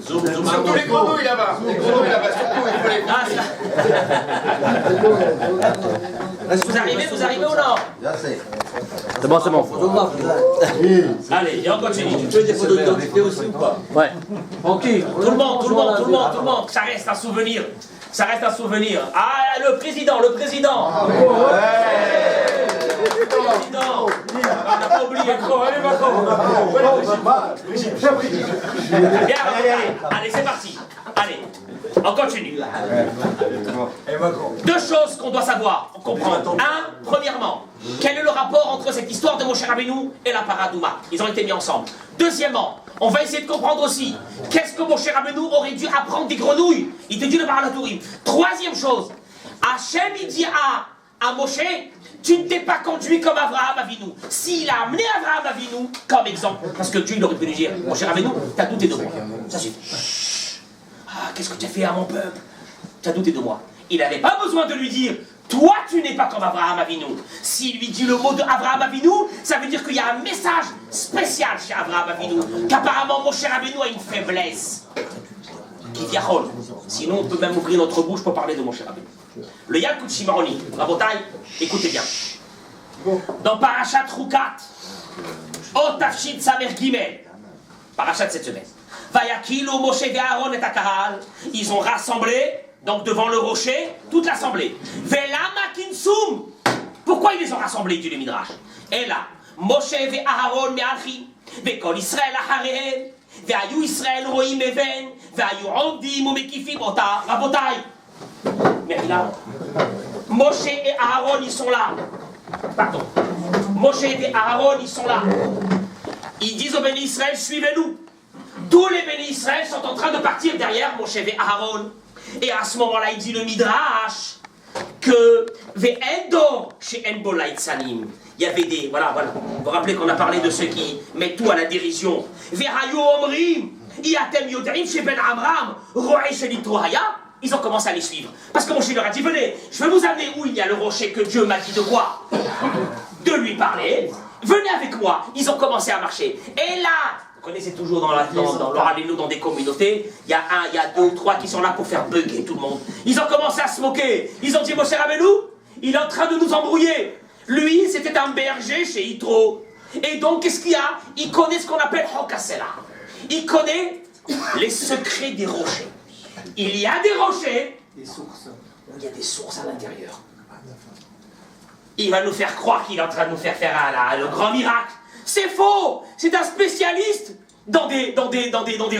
Surtout les grenouilles là-bas. Surtout, il faut les. Vous arrivez ou non? C'est bon. Allez, et on continue. Tu veux des photos d'identité aussi ou pas? Ouais. Tranquille. Tout le monde. Ça reste un souvenir. Ah, le président. Le président. On n'a pas oublié. Allez, c'est parti. Allez, on continue. Deux choses qu'on doit savoir, comprendre. Premièrement, quel est le rapport entre cette histoire de Moshe Rabbeinu et la paradouma? Ils ont été mis ensemble. Deuxièmement, on va essayer de comprendre aussi qu'est-ce que Moshe Rabbeinu aurait dû apprendre des grenouilles. Il te dit le Baal HaTurim. Troisième chose, Hachem il dit à à Moshe, tu ne t'es pas conduit comme Abraham Avinu. S'il a amené Abraham Avinu comme exemple, parce que Dieu il aurait pu lui dire, mon cher Avinu, t'as douté de moi. Ça suffit. Ah, qu'est-ce que tu as fait à mon peuple? T'as douté de moi. Il n'avait pas besoin de lui dire, toi tu n'es pas comme Abraham Avinu. S'il lui dit le mot de Abraham Avinu, ça veut dire qu'il y a un message spécial chez Abraham Avinu, qu'apparemment mon cher Avinu a une faiblesse. Qui viachol. Sinon on peut même ouvrir notre bouche pour parler de mon cher Avinu. Le Yalkut Shimaroni, Rabotai, écoutez bien. Dans Parashat Rukat, Otafshit Samer Gimel, Parashat cette semaine, Vayakilo Moshe et Aaron et Akahal, ils ont rassemblé, donc devant le rocher, toute l'assemblée. Velama Kinsum, pourquoi ils les ont rassemblés, dit le Midrash? Et là, Moshe et Aaron me'alchi, Vekol Israël acharehem, Ve'ayu Israël roim even, Ve'ayu omdim umekifim ota, Rabotai. Mais là, Moshe et Aaron, ils sont là. Pardon. Moshe et Aaron, ils sont là. Ils disent aux bénis Israël, suivez-nous. Tous les bénis Israël sont en train de partir derrière Moshe et Aaron. Et à ce moment-là, il dit le Midrash que Ve'endor chez Enbolait Sanim. Il y avait des. Voilà. Vous vous rappelez qu'on a parlé de ceux qui mettent tout à la dérision. Ve'hayu omrim, iatem yodarim chez Ben Amram, ro'e shelitohaya. Ils ont commencé à les suivre. Parce que Moshe leur a dit, venez, je vais vous amener où il y a le rocher que Dieu m'a dit de quoi? De lui parler. Venez avec moi. Ils ont commencé à marcher. Et là, vous connaissez toujours dans l'Oralenu, dans des communautés, il y a 2 ou 3 qui sont là pour faire bugger tout le monde. Ils ont commencé à se moquer. Ils ont dit, Moshe Rabbeinu, il est en train de nous embrouiller. Lui, c'était un berger chez Yitro. Et donc, qu'est-ce qu'il y a? Il connaît ce qu'on appelle Hokasela. Il connaît les secrets des rochers. Il y a des rochers, des sources. Il y a des sources à l'intérieur. Il va nous faire croire qu'il est en train de nous faire le grand miracle. C'est faux. C'est un spécialiste dans des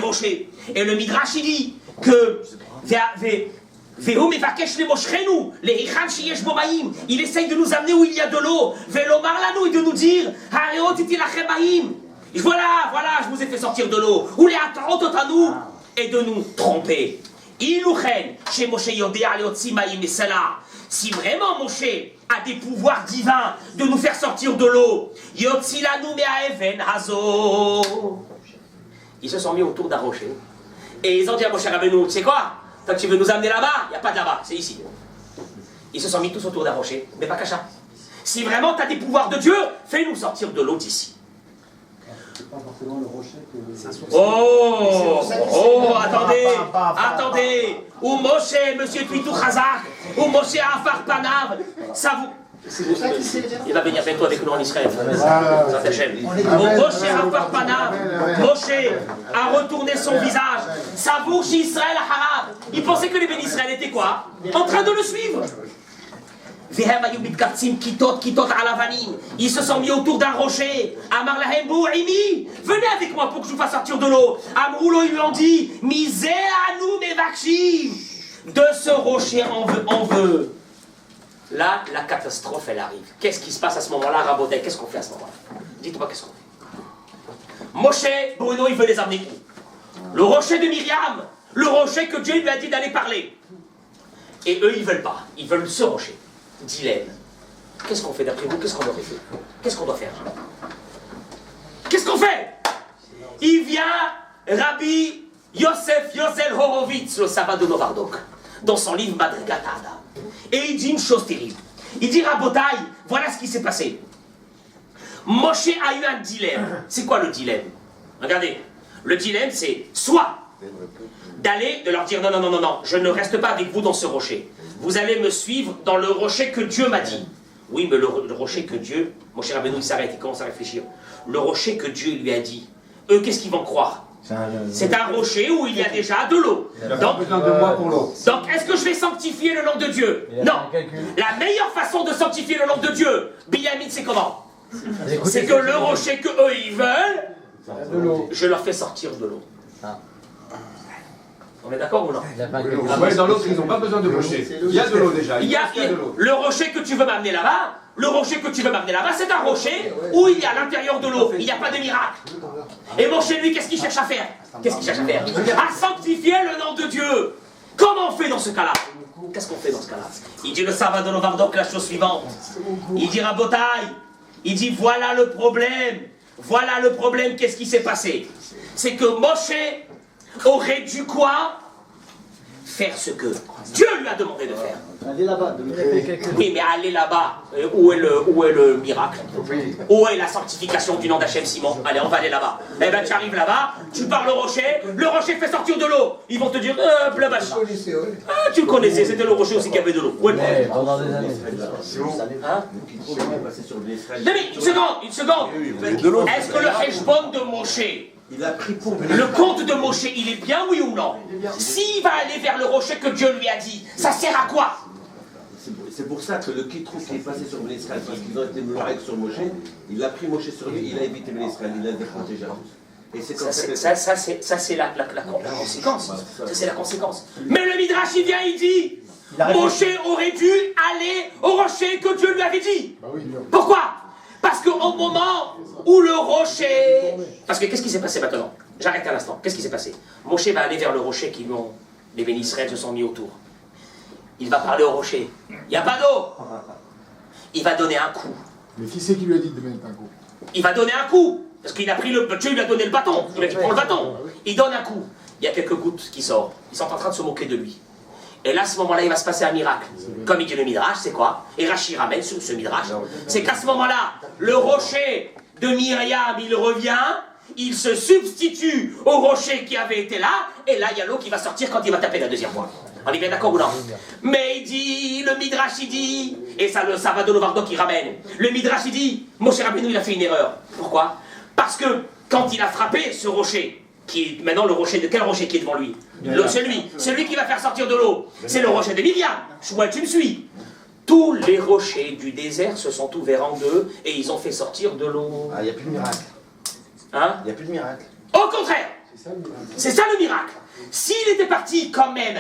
rochers. Et le Midrash il dit que il essaye de nous amener où il y a de l'eau. Et de nous dire voilà, je vous ai fait sortir de l'eau. Et de nous tromper. Si vraiment Moshe a des pouvoirs divins de nous faire sortir de l'eau, ils se sont mis autour d'un rocher et ils ont dit à Moshe Rabbeinu, tu sais quoi, toi tu veux nous amener là-bas, il n'y a pas de là-bas, c'est ici. Ils se sont mis tous autour d'un rocher, mais pas cacha. Si vraiment tu as des pouvoirs de Dieu, fais-nous sortir de l'eau d'ici. Attendez, ou Moshe, monsieur Tuitou Khazak, ou Moshe Afar Panav, ça vous... Il va venir bientôt avec nous en Israël. Moshe Afar Panav, Moshe a retourné son visage. Savour chez Israël Harab. Il pensait que les bénis Israël étaient quoi? En train de le suivre. Ils se sont mis autour d'un rocher. Amar lahem bu'imi, venez avec moi pour que je vous fasse sortir de l'eau. Amroulo, ils lui ont dit, Miséanou mevakshim, de ce rocher on veut. Là, la catastrophe, elle arrive. Qu'est-ce qui se passe à ce moment-là, Rabotai? Qu'est-ce qu'on fait à ce moment-là? Dites-moi, qu'est-ce qu'on fait? Moshe, Bruno, il veut les amener où? Le rocher de Myriam, le rocher que Dieu lui a dit d'aller parler. Et eux, ils veulent pas. Ils veulent ce rocher. Dilemme. Qu'est-ce qu'on fait d'après vous? Qu'est-ce qu'on aurait fait? Qu'est-ce qu'on doit faire? Qu'est-ce qu'on fait? Il vient Rabbi Yosef Yozel Horowitz, le sabbat de Novardok, dans son livre Madrigatada. Et il dit une chose terrible. Il dit, Rabotai, voilà ce qui s'est passé. Moshe a eu un dilemme. C'est quoi le dilemme? Regardez. Le dilemme, c'est soit d'aller, de leur dire non, je ne reste pas avec vous dans ce rocher. Vous allez me suivre dans le rocher que Dieu m'a dit. Oui, mais le rocher que Dieu, mon cher Rabbeinu, il s'arrête, il commence à réfléchir. Le rocher que Dieu lui a dit, eux, qu'est-ce qu'ils vont croire? C'est un rocher où il y a déjà de l'eau. Donc, est-ce que je vais sanctifier le nom de Dieu? Non. La meilleure façon de sanctifier le nom de Dieu, Binyamin, c'est comment? C'est que le rocher que eux, ils veulent, je leur fais sortir de l'eau. On est d'accord ou non? Ouais, dans l'autre, ils n'ont pas besoin de rocher. Il y a de l'eau déjà. Le rocher que tu veux m'amener là-bas, c'est un rocher où il y a à l'intérieur de l'eau. Il n'y a pas de miracle. Et mon chez lui, qu'est-ce qu'il cherche à faire? À sanctifier le nom de Dieu. Comment on fait dans ce cas-là? qu'est-ce qu'on fait dans ce cas-là? Il dit le Sava de Novardok la chose suivante. Il dit Rabotai, il dit voilà le problème. Voilà le problème, qu'est-ce qui s'est passé? C'est que Moshe aurait dû quoi? Faire ce que Dieu lui a demandé de faire. Allez là-bas, de me quelque chose. Oui, mais aller là-bas, où est le miracle? Où est la sanctification du nom d'Hachem Simon? Allez, on va aller là-bas. Eh ben, tu arrives là-bas, tu parles au rocher fait sortir de l'eau. Ils vont te dire, blabach. Ah, tu le connaissais, c'était le rocher aussi qui avait de l'eau. Où est le problème? Pendant des années. Hein? Non, mais une seconde. Est-ce que le Heshbon de Moshe, Il a pris pour le compte de Moshe, il est bien, oui ou non? S'il va aller vers le rocher que Dieu lui a dit, ça sert à quoi? C'est pour ça que le Kitrou qui est passé sur Ben Israël, parce qu'ils ont été Moularek sur Moshe, il a pris Moshe sur lui, il a évité Ben Israël, il a déprotégé tous. Et c'est comme ça, c'est la conséquence. Ça, c'est la conséquence. Mais le Midrash, il vient, il dit, Moshe aurait dû aller au rocher que Dieu lui avait dit. Pourquoi? Parce qu'au moment où le rocher... Parce que qu'est-ce qui s'est passé maintenant? J'arrête un instant. Qu'est-ce qui s'est passé? Moshe va aller vers le rocher qui l'ont... Les bénis Israël se sont mis autour. Il va parler au rocher. Il n'y a pas d'eau. Il va donner un coup. Mais qui c'est qui lui a dit de mettre un coup? Il va donner un coup. Parce qu'il a pris le... Dieu lui a donné le bâton. Il a dit, prends le bâton. Il donne un coup. Il y a quelques gouttes qui sortent. Ils sont en train de se moquer de lui. Et là, à ce moment-là, il va se passer un miracle. Comme il dit le Midrash, c'est quoi? Et Rashi ramène sur ce Midrash. C'est qu'à ce moment-là, le rocher de Myriam, il revient, il se substitue au rocher qui avait été là, et là, il y a l'eau qui va sortir quand il va taper la deuxième fois. On est bien d'accord ou non? Mais il dit, le Midrash, il dit, et ça va de Novardok qui ramène, le Midrash, il dit, Moshe Rabbeinu, il a fait une erreur. Pourquoi? Parce que quand il a frappé ce rocher, qui est maintenant le rocher de quel rocher qui est devant lui? Celui qui va faire sortir de l'eau. C'est le rocher de Myriam. Shmuel, tu me suis? Tous les rochers du désert se sont ouverts en deux et ils ont fait sortir de l'eau. Ah, il n'y a plus de miracle. Hein? Il n'y a plus de miracle. Au contraire! C'est ça le miracle. S'il était parti quand même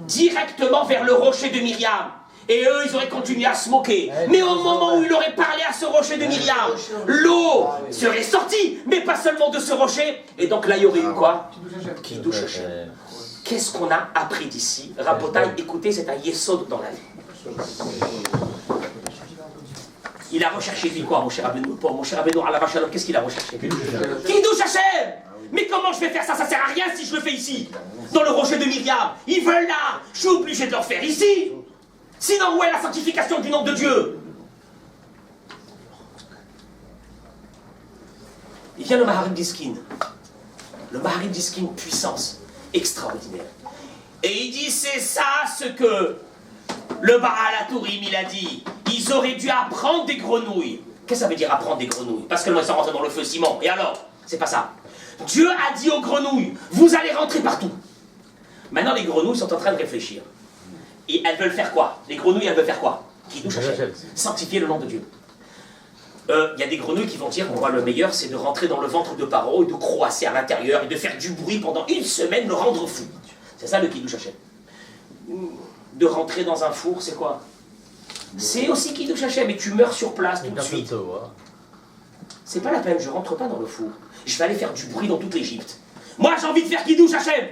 directement vers le rocher de Myriam, et eux, ils auraient continué à se moquer. Mais au moment où il aurait parlé à ce rocher de Myriam, l'eau serait sortie, mais pas seulement de ce rocher. Et donc là, il y aurait eu quoi? Kiddush Hashem. Qu'est-ce qu'on a appris d'ici? Rabotai, écoutez, c'est un yesod dans la vie. Il a recherché lui quoi, mon cher Rabbeinu? Pour mon cher Rabbeinu, à la vache, qu'est-ce qu'il a recherché? Kiddush Hashem. Mais comment je vais faire ça? Ça sert à rien si je le fais ici. Dans le rocher de Myriam. Ils veulent là. Je suis obligé de le faire ici. Sinon, où est la sanctification du nom de Dieu? Il vient le Maharim Diskin. Le Maharim Diskin, puissance extraordinaire. Et il dit, c'est ça ce que le Baal HaTurim, il a dit. Ils auraient dû apprendre des grenouilles. Qu'est-ce que ça veut dire apprendre des grenouilles? Parce que ils sont rentrés dans le feu Simon. Et alors? C'est pas ça. Dieu a dit aux grenouilles, vous allez rentrer partout. Maintenant, les grenouilles sont en train de réfléchir. Et elles veulent faire quoi? Les grenouilles, elles veulent faire quoi? Kiddush Hashem. Sanctifier le nom de Dieu. Il y a des grenouilles qui vont dire, moi, le meilleur, c'est de rentrer dans le ventre de Paro et de croasser à l'intérieur et de faire du bruit pendant une semaine, le rendre fou. C'est ça le Kiddush Hashem. De rentrer dans un four, c'est quoi? C'est aussi Kiddush Hashem, et tu meurs sur place tout de suite. C'est pas la peine, je rentre pas dans le four. Je vais aller faire du bruit dans toute l'Égypte. Moi, j'ai envie de faire Kiddush Hashem.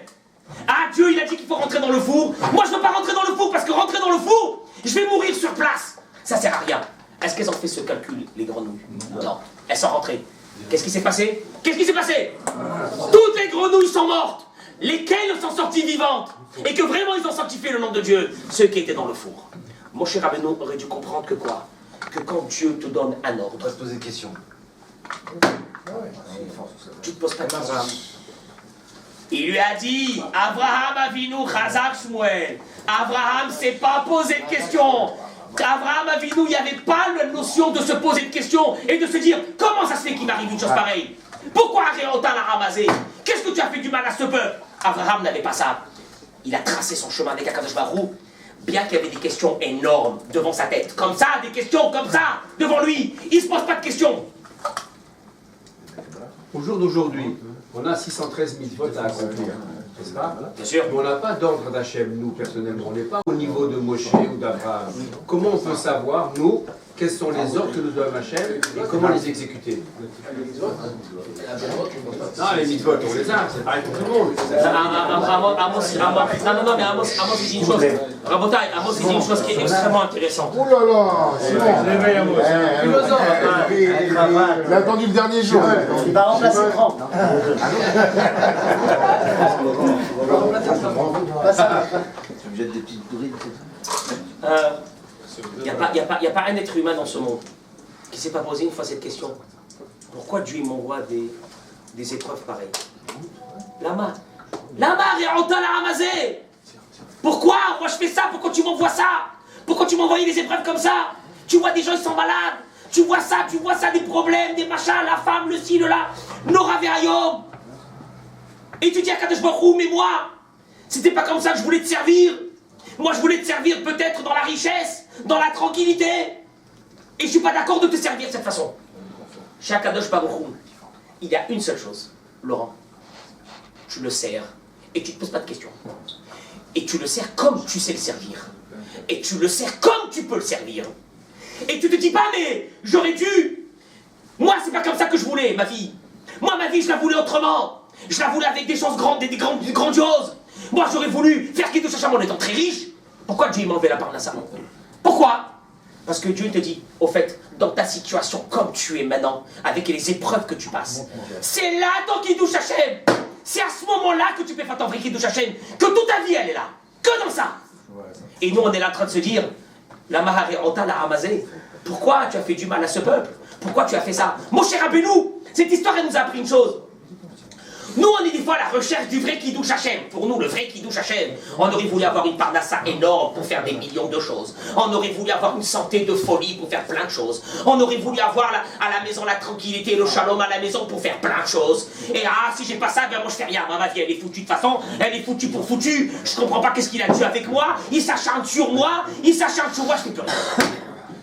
Ah, Dieu, il a dit qu'il faut rentrer dans le four. Moi, je ne veux pas rentrer dans le four parce que rentrer dans le four, je vais mourir sur place. Ça sert à rien. Est-ce qu'elles ont fait ce calcul, les grenouilles? Non. Elles sont rentrées. Qu'est-ce qui s'est passé? Qu'est-ce qui s'est passé? Toutes les grenouilles sont mortes. Lesquelles sont sorties vivantes? Et que vraiment, ils ont sanctifié le nom de Dieu. Ceux qui étaient dans le four. Moshe Rabbeinu aurait dû comprendre que quoi? Que quand Dieu te donne un ordre, On va se poser des questions. tu ne te poses pas de questions. Il lui a dit, Abraham Avinu Chazak Shmuel. Abraham s'est pas posé de questions. Abraham Avinu, il n'y avait pas la notion de se poser de questions et de se dire, comment ça se fait qu'il m'arrive une chose pareille? Pourquoi Aréota l'a ramassé? Qu'est-ce que tu as fait du mal à ce peuple? Abraham n'avait pas ça. Il a tracé son chemin avec Akadosh Baruch Hu, bien qu'il y avait des questions énormes devant sa tête. Comme ça, des questions comme ça, devant lui. Il ne se pose pas de questions. Au jour d'aujourd'hui, on a 613 000 votes à accomplir, n'est-ce pas? Bien sûr. Mais on n'a pas d'ordre d'Hachem, nous, personnellement. On n'est pas au niveau de Moshe ou d'Abraham. Comment on peut savoir, nous, quels sont les ordres que nous donne Hachem et comment les exécuter. Non, les mitzvot, on les a, c'est pareil pour tout le monde. Non, mais Amos il dit une chose. Rabotai, Amos il dit une chose qui est extrêmement intéressante. Oh là là, c'est bon. Il a attendu le dernier jour. Il va remplacer Franck. Tu me jettes des petites brides, Il n'y a pas un être humain dans ce monde qui ne s'est pas posé une fois cette question. Pourquoi Dieu m'envoie des épreuves pareilles? Lama Réanta la Ramazé. Pourquoi? Moi je fais ça, pourquoi tu m'envoies ça? Pourquoi tu m'envoies des épreuves comme ça? Tu vois des gens, ils sont malades. Tu vois ça, des problèmes, des machins, la femme, le ci, le là. Nora Verayom. Et tu dis à Kadosh Baruch Hu, mais moi, c'était pas comme ça que je voulais te servir. Moi je voulais te servir peut-être dans la richesse, dans la tranquillité. Et je suis pas d'accord de te servir de cette façon. Chez Akadosh Baruch Hu, il y a une seule chose, Laurent. Tu le sers et tu ne te poses pas de questions. Et tu le sers comme tu sais le servir. Et tu le sers comme tu peux le servir. Et tu te dis pas, mais j'aurais dû. Moi, c'est pas comme ça que je voulais, ma vie. Moi, ma vie, je la voulais autrement. Je la voulais avec des choses grandes, des grandioses. Moi, j'aurais voulu faire Kiddush Hashem en étant très riche. Pourquoi Dieu m'enlève la parnassa? Pourquoi? Parce que Dieu te dit, au fait, dans ta situation comme tu es maintenant, avec les épreuves que tu passes, c'est là ton Kiddush Hashem. C'est à ce moment-là que tu peux faire ton vrai Kiddush Hashem, que toute ta vie, elle est là. Que dans ça. Et nous, on est là en train de se dire, la Mahari Ota la Ramazé, pourquoi tu as fait du mal à ce peuple? Pourquoi tu as fait ça? Mon cher Rabbeinu, cette histoire, elle nous a appris une chose. Nous, on est des fois à la recherche du vrai Kiddush Hashem. Pour nous, le vrai Kiddush Hashem, on aurait voulu avoir une parnassa énorme pour faire des millions de choses. On aurait voulu avoir une santé de folie pour faire plein de choses. On aurait voulu avoir à la maison la tranquillité, le shalom à la maison pour faire plein de choses. Et si j'ai pas ça, ben moi je fais rien. Ma vie, elle est foutue de toute façon. Elle est foutue pour foutue. Je comprends pas qu'est-ce qu'il a dû avec moi. Il s'acharne sur moi. Je fais plus rien.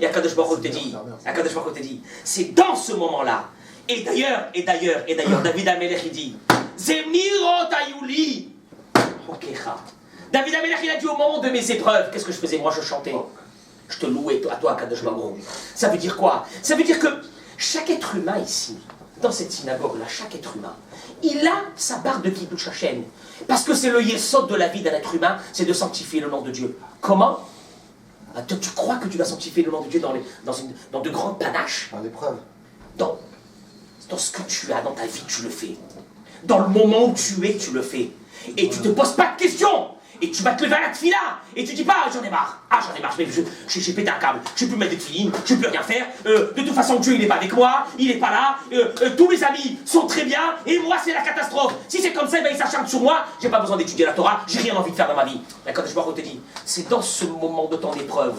Et Akadosh Baruch Hu te dit, c'est dans ce moment-là. Et d'ailleurs, David Amelech il dit, Zemirot Ayuli. David Amelech il a dit au moment de mes épreuves, qu'est-ce que je faisais? Moi je chantais. Je te louais à toi, Akadosh Baruch Hu. Ça veut dire quoi? Ça veut dire que chaque être humain ici, dans cette synagogue-là, chaque être humain, il a sa barre de Kiddush Hashem. Parce que c'est le yesod de la vie d'un être humain, c'est de sanctifier le nom de Dieu. Comment? Tu crois que tu vas sanctifier le nom de Dieu dans de grandes panaches? Par l'épreuve. Dans ce que tu as dans ta vie, tu le fais. Dans le moment où tu es, tu le fais. Et tu ne te poses pas de questions. Et tu vas te lever à la tefila. Et tu dis pas, j'en ai marre. J'ai pété un câble. Je ne peux plus mettre des tefilines. Je ne peux rien faire. De toute façon, Dieu, il n'est pas avec moi. Il n'est pas là. Tous mes amis sont très bien. Et moi, c'est la catastrophe. Si c'est comme ça, il s'acharne sur moi. J'ai pas besoin d'étudier la Torah. J'ai rien envie de faire dans ma vie. D'accord, je te dis, c'est dans ce moment de ton épreuve.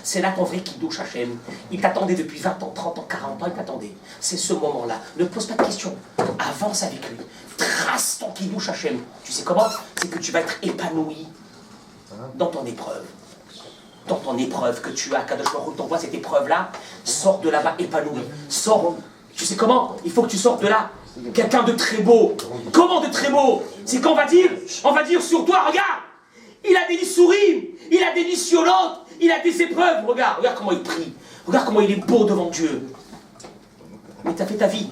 C'est là ton vrai Kiddush Hashem. Il t'attendait depuis 20 ans, 30 ans, 40 ans. Il t'attendait. C'est ce moment-là. Ne te pose pas de questions. Avance avec lui. Trace ton Kiddush Hashem. Tu sais comment? C'est que tu vas être épanoui dans ton épreuve. Dans ton épreuve que tu as, Kadosh Baruch Hu t'envoie cette épreuve-là, sors de là-bas épanoui. Sors. Tu sais comment? Il faut que tu sortes de là. Quelqu'un de très beau. Comment de très beau? C'est qu'on va dire sur toi, regarde, il a des souris, il a des nissiolotes, il a des épreuves. Regarde comment il prie. Regarde comment il est beau devant Dieu. Mais tu as fait ta vie.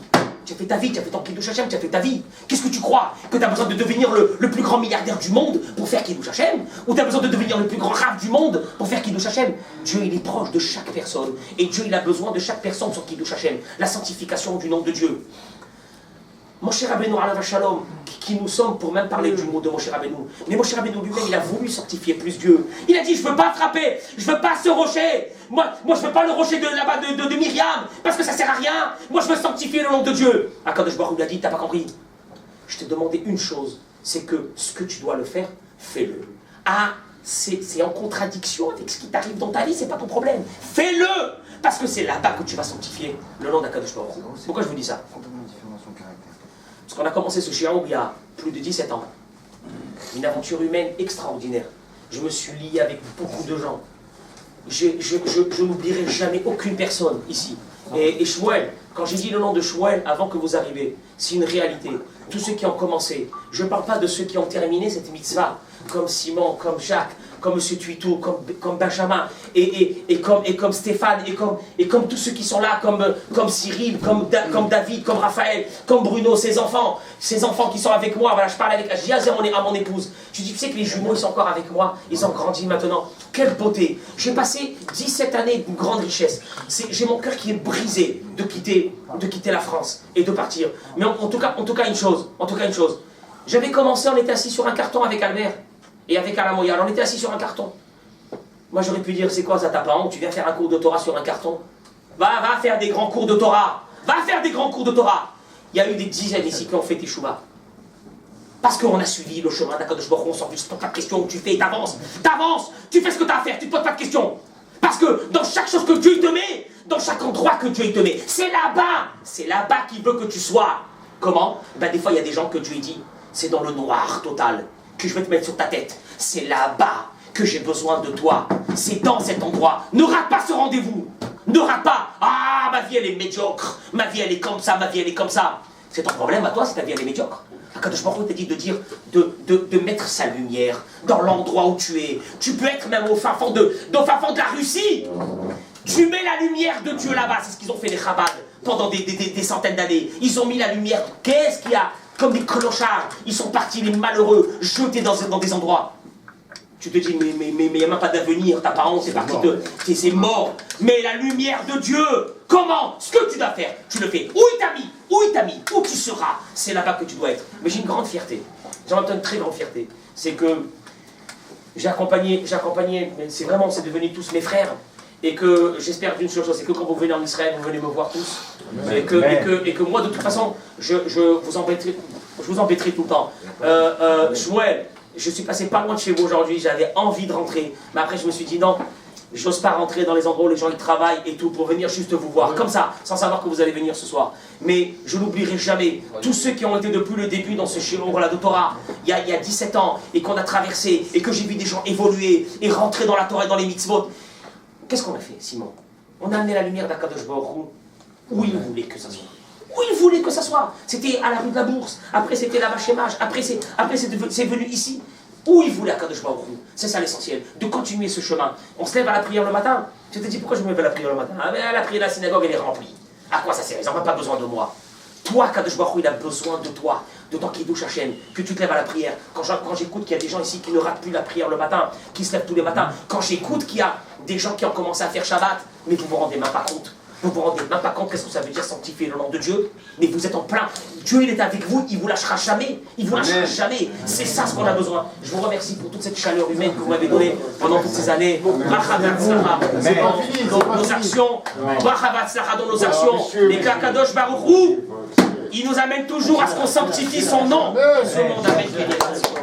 Tu as fait ton Kiddush Hashem, tu as fait ta vie. Qu'est-ce que tu crois? Que tu as besoin de devenir le plus grand milliardaire du monde pour faire Kiddush Hashem? Ou tu as besoin de devenir le plus grand rave du monde pour faire Kiddush Hashem? Dieu, il est proche de chaque personne. Et Dieu, il a besoin de chaque personne sur Kiddush Hashem. La sanctification du nom de Dieu. Moshe Rabbeinu alav shalom, qui nous sommes pour même parler du mot de Moshe Rabbeinu. Mais Moshe Rabbeinu lui-même, il a voulu sanctifier plus Dieu. Il a dit, je ne veux pas frapper, je ne veux pas ce rocher. Moi je ne veux pas le rocher de là-bas de Myriam, parce que ça ne sert à rien. Moi, je veux sanctifier le nom de Dieu. Akadosh Baruch Hu lui a dit, t'as pas compris. Je t'ai demandé une chose, c'est que ce que tu dois le faire, fais-le. C'est en contradiction avec ce qui t'arrive dans ta vie, c'est pas ton problème. Fais-le, parce que c'est là-bas que tu vas sanctifier le nom d'Akadosh Baruch Hu. Pourquoi je vous dis ça? Parce qu'on a commencé ce shiur il y a plus de 17 ans. Une aventure humaine extraordinaire. Je me suis lié avec beaucoup de gens. Je n'oublierai jamais aucune personne ici. Et Shmuel, quand j'ai dit le nom de Shmuel avant que vous arriviez, c'est une réalité. Tous ceux qui ont commencé, je ne parle pas de ceux qui ont terminé cette mitzvah, comme Simon, comme Jacques, comme M. Tuito, comme Benjamin, et comme Stéphane, et comme tous ceux qui sont là, comme Cyril, comme David, comme Raphaël, comme Bruno, ces enfants qui sont avec moi. Voilà, je parle avec, je dis à mon épouse, je dis, tu sais que les jumeaux, ils sont encore avec moi, ils ont grandi maintenant. Quelle beauté! J'ai passé 17 années d'une grande richesse. J'ai mon cœur qui est brisé de quitter la France et de partir. Mais en tout cas une chose. J'avais commencé, on était assis sur un carton avec Albert et avec Alain Moyal. On était assis sur un carton. Moi j'aurais pu dire, c'est quoi ça, t'as pas honte? Tu viens faire un cours de Torah sur un carton? Va faire des grands cours de Torah. Va faire des grands cours de Torah. Il y a eu des dizaines ici qui ont fait Teshuva. Parce qu'on a suivi le chemin d'Akadosh Baruch Hu, on s'en fiche, pas de questions, tu fais, t'avances, tu fais ce que t'as à faire, tu te poses pas de questions. Parce que dans chaque chose que Dieu te met, dans chaque endroit que Dieu te met, c'est là-bas qu'il veut que tu sois. Comment? Ben des fois il y a des gens que Dieu dit, c'est dans le noir total que je vais te mettre sur ta tête. C'est là-bas que j'ai besoin de toi. C'est dans cet endroit. Ne rate pas ce rendez-vous. Ne rate pas. Ah, ma vie elle est médiocre. Ma vie elle est comme ça, ma vie elle est comme ça. C'est ton problème à toi si ta vie elle est médiocre. Akadosh Baruch Hu t'a dit de dire, de mettre sa lumière dans l'endroit où tu es. Tu peux être même au fin fond de la Russie. Tu mets la lumière de Dieu là-bas. C'est ce qu'ils ont fait les Chabad pendant des centaines d'années. Ils ont mis la lumière. Qu'est-ce qu'il y a? Comme des clochards. Ils sont partis, les malheureux, jetés dans des endroits. Tu te dis, mais il n'y a même pas d'avenir. Ta parent, c'est parti c'est mort. Mais la lumière de Dieu, comment? Ce que tu dois faire, tu le fais. Où il t'a mis, où tu seras, c'est là-bas que tu dois être. Mais j'ai une grande fierté. J'ai en même temps une très grande fierté. C'est que j'ai accompagné, mais c'est devenu tous mes frères. Et que j'espère d'une seule chose, c'est que quand vous venez en Israël, vous venez me voir tous. Et que moi, de toute façon, je vous embêterai tout le temps. Shmuel, je suis passé pas loin de chez vous aujourd'hui, j'avais envie de rentrer. Mais après, je me suis dit non, j'ose pas rentrer dans les endroits où les gens ils travaillent et tout pour venir juste vous voir, comme ça, sans savoir que vous allez venir ce soir. Mais je n'oublierai jamais tous ceux qui ont été depuis le début dans ce shiur-là de Torah, il y a 17 ans, et qu'on a traversé, et que j'ai vu des gens évoluer, et rentrer dans la Torah et dans les mitzvot. Qu'est-ce qu'on a fait, Simon? On a amené la lumière d'Akadosh Baruch Hu où il voulait que ça soit. Où il voulait que ça soit. C'était à la rue de la Bourse, après c'était là-bas chez Mage, après c'est venu ici. Où il voulait Akadosh Baruch Hu. C'est ça l'essentiel, de continuer ce chemin. On se lève à la prière le matin. Je te dis pourquoi je me lève à la prière le matin? Ah ben la prière de la synagogue elle est remplie. À quoi ça sert? Ils n'ont pas besoin de moi. Toi, Akadosh Baruch Hu, il a besoin de toi, de ton Kiddush Hashem, que tu te lèves à la prière. Quand j'écoute qu'il y a des gens ici qui ne ratent plus la prière le matin, qui se lèvent tous les matins, quand j'écoute qu'il y a des gens qui ont commencé à faire Shabbat, mais vous vous rendez même pas compte. Vous vous rendez même pas compte qu'est-ce que ça veut dire sanctifier le nom de Dieu. Mais vous êtes en plein. Dieu, il est avec vous, il vous lâchera jamais. Il vous lâchera jamais. C'est ça ce qu'on a besoin. Je vous remercie pour toute cette chaleur humaine que vous m'avez donnée pendant toutes ces années. Dans nos actions. Dans nos actions. Et qu'Akadosh Baruch Hu, il nous amène toujours à ce qu'on sanctifie son nom. Ce monde avec bénédiction.